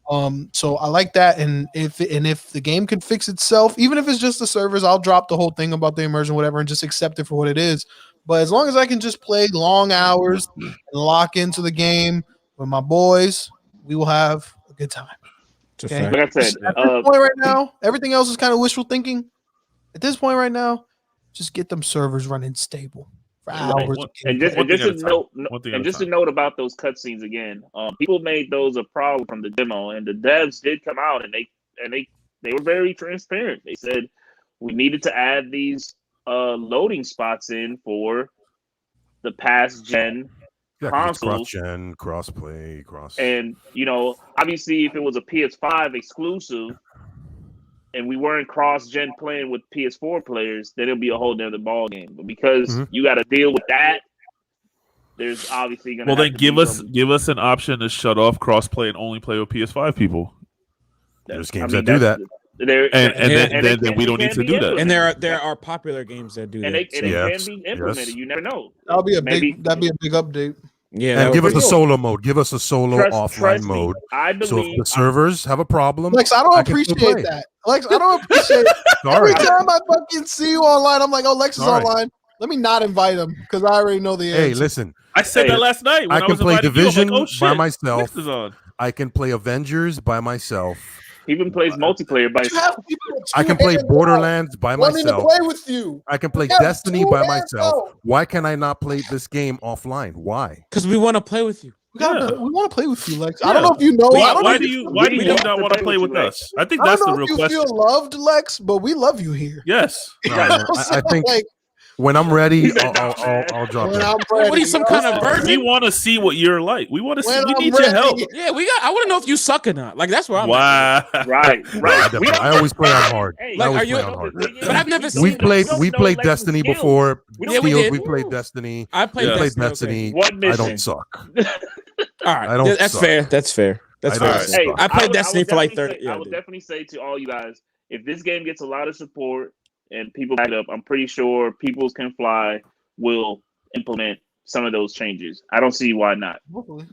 So I like that, and if the game could fix itself, even if it's just the servers, I'll drop the whole thing about the immersion, whatever, and just accept it for what it is. But as long as I can just play long hours and lock into the game with my boys, we will have a good time. Okay? Like I said, At this point right now, everything else is kind of wishful thinking. At this point right now, just get them servers running stable for hours. And just a note about those cutscenes again. People made those a problem from the demo, and the devs did come out and they were very transparent. They said we needed to add these loading spots in for the past gen consoles. Cross-gen, cross-play, And obviously, if it was a PS5 exclusive and we weren't cross-gen playing with PS4 players, then it'll be a whole nother ball game. But because you got to deal with that, there's obviously going to then give us an option to shut off cross-play and only play with PS5 people. There's games that do that. Then we don't need to do that. And there are popular games that do that. And it can be implemented. You never know. That'd be a big update. Yeah, and give us a solo mode. Give us a solo offline mode. I believe so if the servers have a problem, Lex, I don't appreciate that. Lex, I don't appreciate it. Every time I fucking see you online, I'm like, oh, Lex is online. Let me not invite him because I already know the answer. Hey, listen. I said that last night. When I can play Division by myself. On. I can play Avengers by myself. He even plays multiplayer by himself. I can play Borderlands by myself. To play with you. I can play Destiny by myself. Why can I not play this game offline? Why? Because we want to play with you. We want to play with you, Lex. I don't know if you know. Why do you not want to play with us? I think that's the real question. I don't know if you feel loved, Lex, but we love you here. Yes. I think when I'm ready, I'll drop it. What are you, some kind of bird? We want to see what you're like. We want to see. We need your help. Yeah, I want to know if you suck or not. Like that's where I'm. Wow. Right. I always play on hard. But I've never seen. We played Destiny before. Yeah, we played Destiny. I played Destiny. I don't suck. All right, that's fair. That's fair. Hey, I played Destiny for like 30. I would definitely say to all you guys, if this game gets a lot of support and people back it up, I'm pretty sure Peoples Can Fly will implement some of those changes. I don't see why not. Hopefully.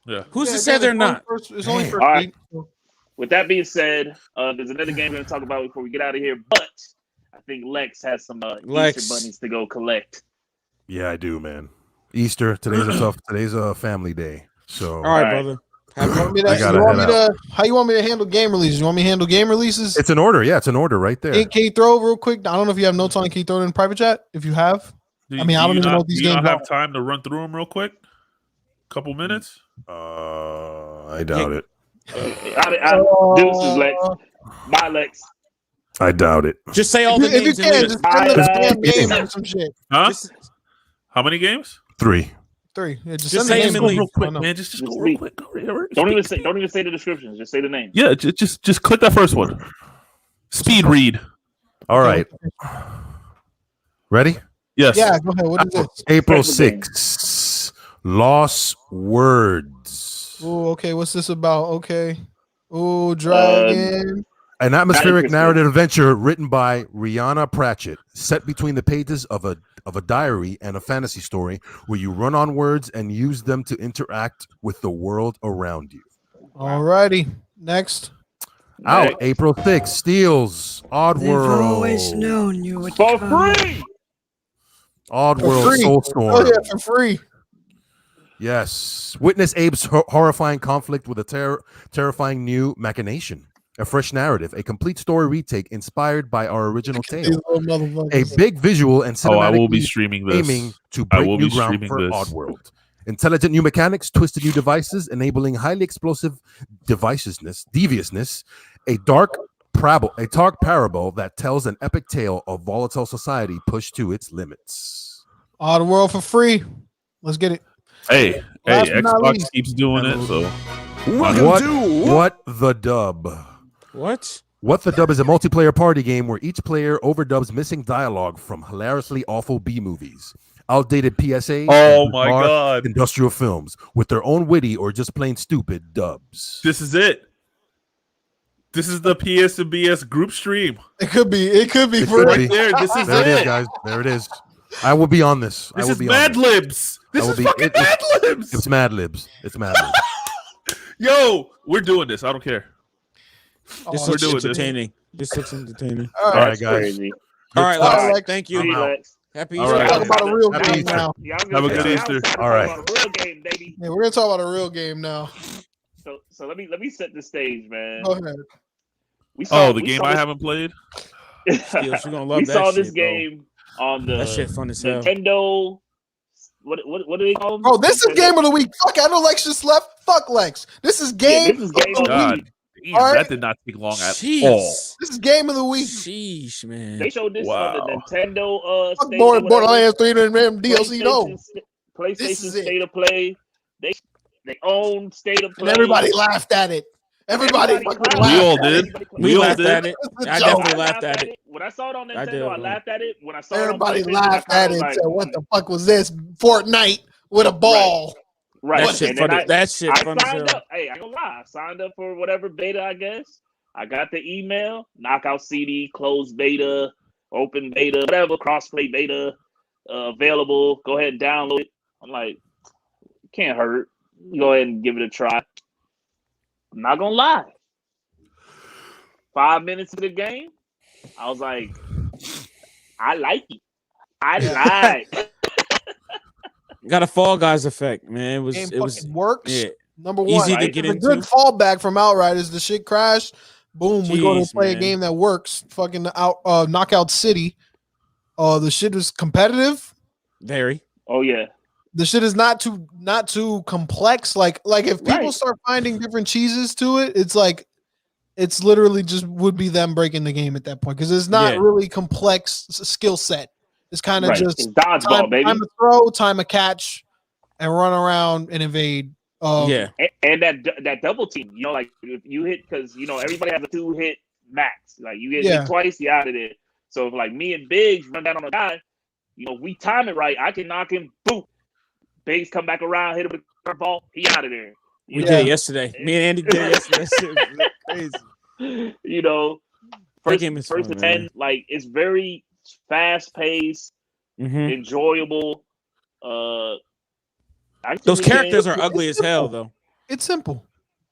Yeah. Who's to say they're not? It's only first right. week. With that being said, there's another game we're going to talk about before we get out of here, but I think Lexx has some Easter bunnies to go collect. Yeah, I do, man. Easter, today's a family day. So all right, brother. How you want me to handle game releases? You want me to handle game releases? It's an order. Yeah, it's an order right there. Can you throw real quick? I don't know if you have notes on it. Can you throw it in private chat? If you have. I don't even know if these games have time to run through them real quick. Couple minutes. I doubt it. Deuces, Lexx. Bye, Lexx. I doubt it. Just say all the names. If you can, just send the names or some shit. Huh? How many games? 3. Yeah, just say them real quick, man. Just go real quick. Don't even say the descriptions. Just say the name. Yeah, just click that first one. Speed read. All right. Ready? Yes. Yeah, go ahead. What is this? April 6th. Lost Words. Oh, okay. What's this about? Okay. Oh, Dragon. An atmospheric narrative adventure written by Rihanna Pratchett, set between the pages of a diary and a fantasy story where you run on words and use them to interact with the world around you. All righty. Next. Out April 6th. Steals Oddworld. They've always known you would for come. free. Oddworld Soulstorm. Oh yeah, for free. Yes. Witness Abe's horrifying conflict with a terrifying new machination. A fresh narrative, a complete story retake inspired by our original tale. A big visual and cinematic. I will be streaming this. Aiming to break new ground for Oddworld. Intelligent new mechanics, twisted new devices, enabling highly explosive deviousness. A dark parable that tells an epic tale of volatile society pushed to its limits. Oddworld for free. Let's get it. Hey, Xbox keeps doing it. So what the dub? What the Dub is a multiplayer party game where each player overdubs missing dialogue from hilariously awful B-movies, outdated PSAs, God, industrial films with their own witty or just plain stupid dubs. This is it. This is the PS&BS group stream. It could be. It could be It for could real. be. There, this is There it is, it. guys. There it is. I will be on this. This I will is be Mad on this. Libs. This is fucking Mad Libs. It's Mad Libs. It's Mad Libs. Yo, we're doing this. I don't care. This we're looks doing this. entertaining. This looks entertaining. All right, That's guys. crazy. All right, All right, Lex. Thank you. See, Lex. Happy All Easter. right. Talk about a real Happy game Easter. now. Yeah, I was Have gonna a say, good I was Easter. talking All right. about a real game, baby. Yeah, we're gonna talk about a real game now. So let me set the stage, man. Go ahead. We saw, Oh, the we game saw I this- haven't played. Steels, you're gonna love we that saw shit, this bro. game on the That shit fun as hell. Nintendo. What do they call them? Bro, this is Nintendo- game of the week. Fuck, I know Lex just left. Fuck Lex. This is Yeah, game. this is game of the God, week. damn, All right. that did not take long at all. Jeez. This is game of the week. Sheesh, man. They showed this Wow. on the Nintendo Fuck state Border, or whatever. Borderlands 3 and DLC. No, This PlayStation is it. State of Play. They own State of and Play. everybody laughed at it. Everybody fucking clapped. We laughed. all at did. it. We all laughed did. at it. It's a I joke. definitely laughed at it. When I saw it on I did. Nintendo, I laughed at it. When I saw Everybody it on PlayStation, laughed I at kinda it. was Said, like, "What the fuck was this? Fortnite with a ball." Right. That shit And then fun. That shit I fun as signed hell. up. Hey, I ain't gonna lie. I signed up for whatever beta, I guess. I got the email, knockout CD, closed beta, open beta, whatever, crossplay beta, available. Go ahead and download it. I'm like, can't hurt. Go ahead and give it a try. I'm not gonna lie. 5 minutes of the game, I was like, I like it. I like. Got a Fall Guys effect, man. Game It was fucking works. yeah. Number Easy one, to right? get it's a into. good fallback from Outriders. The shit crashed. Boom, we go to Jeez, play man. a game that works. Fucking Knockout City. The shit is competitive. Very. Oh yeah. The shit is not too complex. Like if people Right. start finding different cheeses to it, it's like it's literally just would be them breaking the game at that point because it's not Yeah. really complex skill set. It's kind of Right. just It's dodgeball, baby. time to throw, time to catch, and run around and evade. Yeah. And that double team, you know, like if you hit, because you know everybody has a 2-hit max. Like you get Yeah. hit twice, you out of there. So if like me and Biggs run down on a guy, you know, we time it right. I can knock him. Boom. Biggs come back around, hit him with a ball. He out of there. We You did yesterday. Me and Andy did yesterday. That shit was crazy. know? You know, That first game is to fun, 10, man. like it's very fast paced, Mm-hmm. enjoyable. Those characters are ugly as hell, though. It's simple.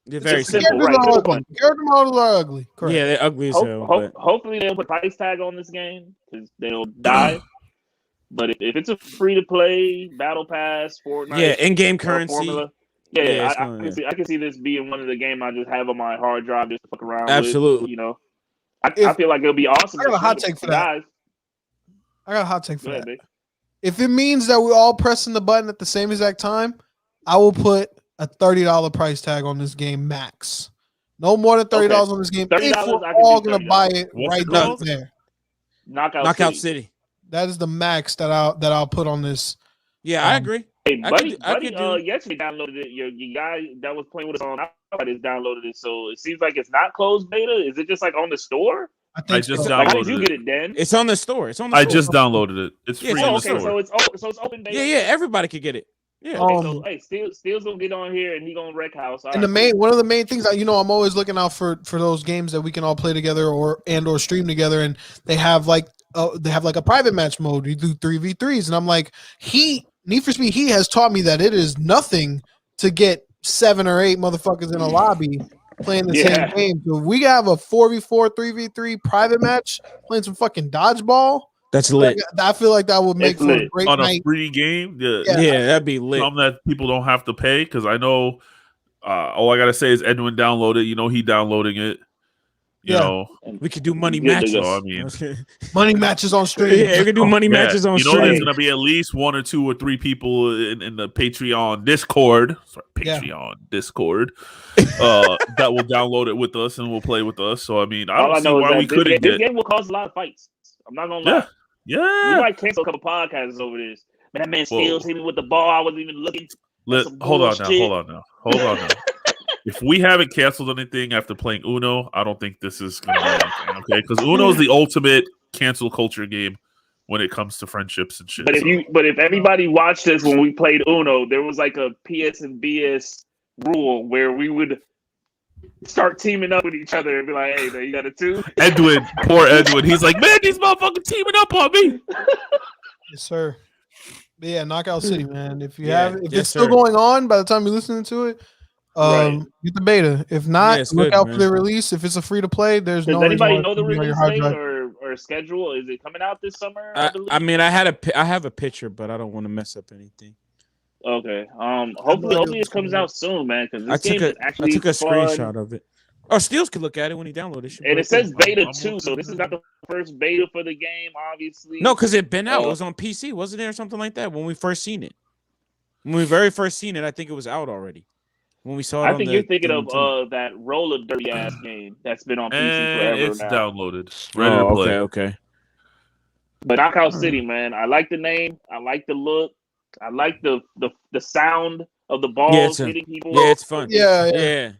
They're very just simple. simple, right? Characters are Simple. ugly. Character models are ugly. Correct. Yeah, they're ugly as hell. But Hopefully they'll put price tag on this game because they'll die. But if it's a free to play battle pass, Fortnite, yeah, in-game currency. formula, Yeah, it's I gonna- can see this being one of the game I just have on my hard drive just to fuck around Absolutely. with. You know, I If- feel like it'll be awesome. I got a to hot shoot take for the that. guys. I got a hot take for Go ahead, that. babe. If it means that we're all pressing the button at the same exact time, I will put a $30 price tag on this game max. No more than $30 on this game. $30, If I we're can do all gonna $30. buy it What's right it then called? and there. Knockout City. City. That is the max that I'll put on this. Yeah, I Um, agree. Hey, I buddy, could- I could do- yesterday downloaded it. Your guy that was playing with us on Outriders downloaded it. So it seems like it's not closed beta. Is it just like on the store? I think I just so. downloaded Like, how did you it. get it, Dan? It's on the store. It's on the I store. just downloaded it. It's Yeah, free it's in on the the store. So it's open beta. Yeah, everybody could get it. Yeah. Okay, so hey, Steel's gonna get on here and he gonna wreck house. All And the right, one of the main things I'm always looking out for those games that we can all play together or stream together, and they have like a private match mode. You do 3v3s, and I'm like, Need for Speed, he has taught me that it is nothing to get 7 or 8 motherfuckers in a lobby playing the Yeah. same game. So if we have a 4v4, 3v3 private match playing some fucking dodgeball, That's lit. I feel like that would make It's for a lit. great On a night. free game, Yeah. Yeah, that'd be lit. something that people don't have to pay because I know all I gotta say is Edwin downloaded. You know he downloading it. You Yeah. know, We could do money Good to matches. go. I mean, Money matches on stream. yeah, we could do money matches on you know stream. there's gonna be at least 1 or 2 or 3 people in the Patreon Discord. Sorry, Yeah. Patreon Discord. That will download it with us and will play with us. So I mean, I all don't I see know why we is that couldn't this get. game will cause a lot of fights. I'm not gonna lie. Yeah, We yeah. might cancel a couple podcasts over this. Man, that man Whoa. Steel's hit me with the ball. I wasn't even looking. some Hold on now. bullshit. Hold on now. If we haven't canceled anything after playing Uno, I don't think this is going to be anything, okay? Because Uno is the ultimate cancel culture game when it comes to friendships and shit. But so- if everybody watched us when we played Uno, there was like a PS and BS rule where we would start teaming up with each other and be like, "Hey, man, you got a 2?" Edwin, poor Edwin. He's like, man, these motherfuckers teaming up on me. Yes, sir. But yeah, Knockout City, man. If Yes, it's still sir. going on by the time you're listening to it, Right. get the beta. If not, Yeah, it's look good, out man. for the release. If it's a free to play, there's Does no reason anybody why it know the shouldn't be on your release hard date drive. or schedule? Is it coming out this summer? I mean, I have a picture, but I don't want to mess up anything. Okay. idea Hopefully what's it comes going on. out soon, man. Because I this game is I actually took a fun. screenshot of it. Oh, Steels could look at it when he downloads it. And it says beta I'm 2, so this is not the first beta for the game, obviously. No, because it been out. It was on PC, wasn't there, or something like that when we first seen it? When we very first seen it, I think it was out already. When we saw it, I think you're thinking of that roller derby ass game that's been on PC forever And it's now. downloaded. Ready to play. Okay. But Knockout City, man, I like the name. I like the look. I like the sound of the balls hitting people. Yeah, it's fun. Yeah.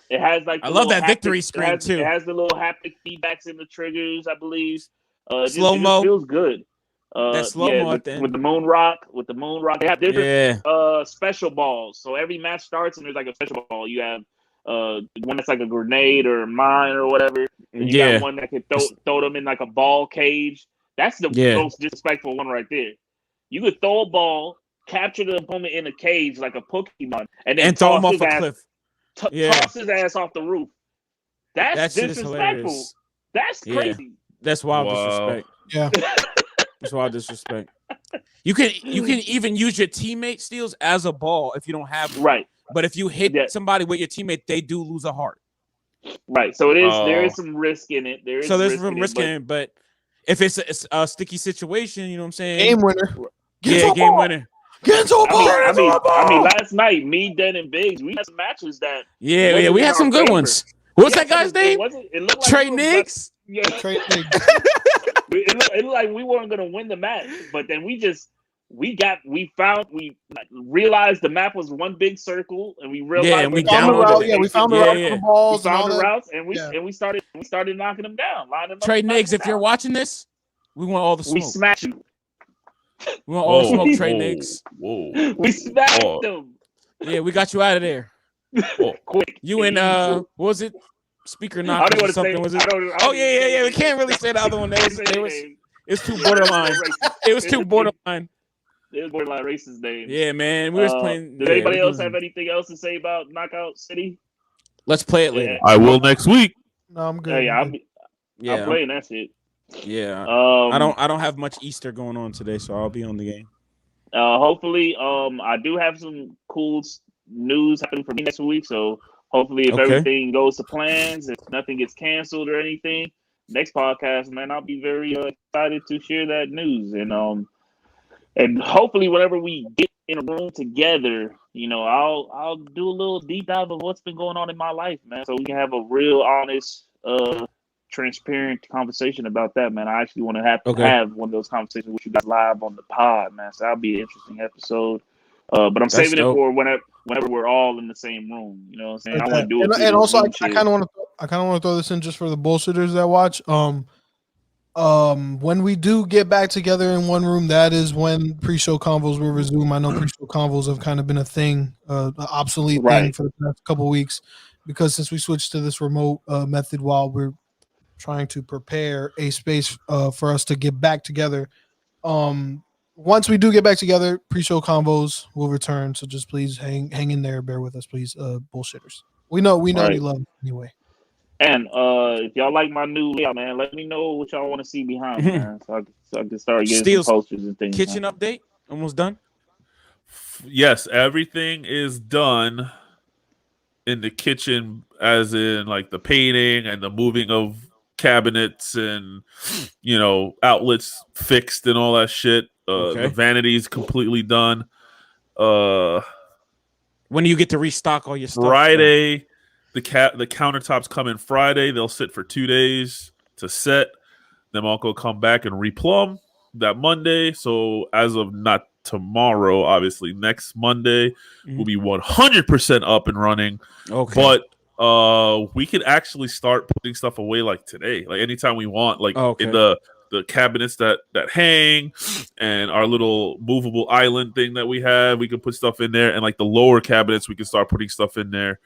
It has like I love that haptic, victory screen too. It has the little haptic feedbacks in the triggers, I believe. Slow mo feels good. That slow mo at the end. with the moon rock, they have different special balls. So every match starts and there's like a special ball. You have one that's like a grenade or a mine or whatever. And you got one that can throw them in like a ball cage. That's the most disrespectful one right there. You could throw a ball, capture the opponent in a cage like a Pokemon, and then throw him off a cliff. Toss his ass off the roof. That's disrespectful. That's crazy. That's wild disrespect. Yeah. That's wild disrespect. You can even use your teammate Steals as a ball if you don't have one. Right. But if you hit somebody with your teammate, they do lose a heart. Right. So it is there is some risk in it. There's some risk in it, but if it's a sticky situation, you know what I'm saying? Game winner. Game winner. Get into a ball. I mean, last night, me, Den, and Biggs, we had some matches that. Yeah, we had some good ones. What's that guy's name? It looked like Trey Niggs? Yeah. Trey Niggs. It looked like we weren't going to win the match, but then we realized the map was one big circle, and we realized and we downloaded it. Yeah, we found the route for the balls. We found the routes, and we started knocking them down, lining them up. Trey Niggs, if you're watching this, we want all the smoke. We smash you. We want all the smoke, Trey Niggs. Whoa. We smacked them. Yeah, we got you out of there. Quick. You and what was it? Speaker knockers or something, was it? Yeah. We can't really say the other one. It's too borderline. It was too borderline. It was borderline racist name. Yeah, man. We was playing. Does anybody else have anything else to say about Knockout City? Let's play it later. I will next week. No, I'm good. I'm playing that shit. Yeah. I don't have much Easter going on today, so I'll be on the game. Hopefully, I do have some cool news happening for me next week. So hopefully, if everything goes to plans, if nothing gets canceled or anything, next podcast, man, I'll be very excited to share that news. And hopefully, whenever we get in a room together, I'll do a little deep dive of what's been going on in my life, man, so we can have a real honest, transparent conversation about that, man. I actually want to have one of those conversations with you guys live on the pod, man. So that'll be an interesting episode. But I'm saving it for whenever we're all in the same room. You know what I'm saying? I want to do it. And also, I kind of want to throw this in just for the bullshitters that watch. When we do get back together in one room, that is when pre-show convos will resume. I know pre-show convos have kind of been a thing, an obsolete thing for the past couple of weeks, because since we switched to this remote method while we're trying to prepare a space for us to get back together. Once we do get back together, pre-show convos will return. So just please hang in there, bear with us, please, bullshitters. We know you love it anyway. And if y'all like my new layout, man, let me know what y'all want to see behind, man, so I can start getting some posters and things. Kitchen update almost done. Yes, everything is done in the kitchen, as in like the painting and the moving of cabinets and outlets fixed and all that shit. The vanity's completely done. When do you get to restock all your stuff? Friday. The countertops come in Friday. They'll sit for 2 days to set. Then I'll come back and replumb that Monday. So as of not tomorrow, obviously next Monday, we'll be 100% up and running. Okay. But we could actually start putting stuff away like today, like anytime we want, like in the cabinets that hang and our little movable island thing that we have. We can put stuff in there, and like the lower cabinets, we can start putting stuff in there.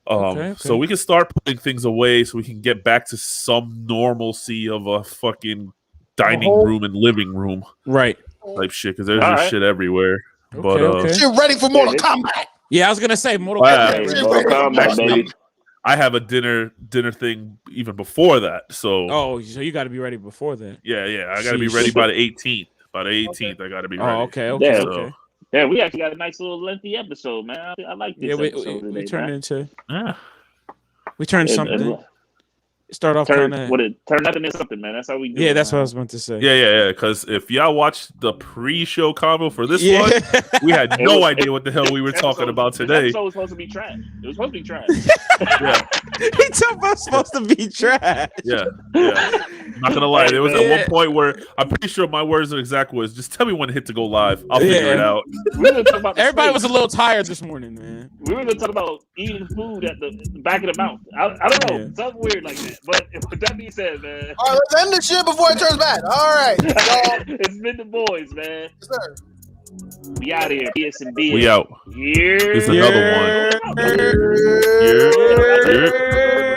Okay. So we can start putting things away so we can get back to some normalcy of a fucking dining room and living room Right. type shit, because there's All just right. shit everywhere. But Okay. Shit ready for Mortal Kombat. Yeah, I was gonna say Mortal Wow. Kombat. Hey, Mortal Kombat, baby. I have a dinner thing even before that. So Oh, so you got to be ready before then. yeah, I got to be Sheesh. ready by the 18th. By the 18th, I got to be ready. Oh, okay. Yeah. Okay. Yeah, we actually got a nice little lengthy episode, man. I like this Yeah, episode we today, turned man. into Yeah. we turned And- something. and Start off turn kind what of. it turn nothing into something, man. That's how we do it. Yeah, that's what I man. was about to say. Yeah. Because if y'all watched the pre-show combo for this Yeah. one, we had It no was- idea what the hell we were This talking episode- about This today. episode was supposed to be trash. It was supposed to be trash. Yeah. He told us supposed to be trash. Yeah. Not gonna lie, there was at one point where I'm pretty sure my words and exact was, "Just tell me when to hit to go live. I'll figure it out." We were gonna talk about the Everybody steak. was a little tired this morning, man. We were gonna talk about eating food at the back of the mouth. I don't know, something weird like that. But with that being said, man, All right, let's end this shit before it turns bad. All right, y'all. it's been the boys, man. Yes, sir. We out here, PSNB. We out. Here. There's another one. Yeah. Yeah.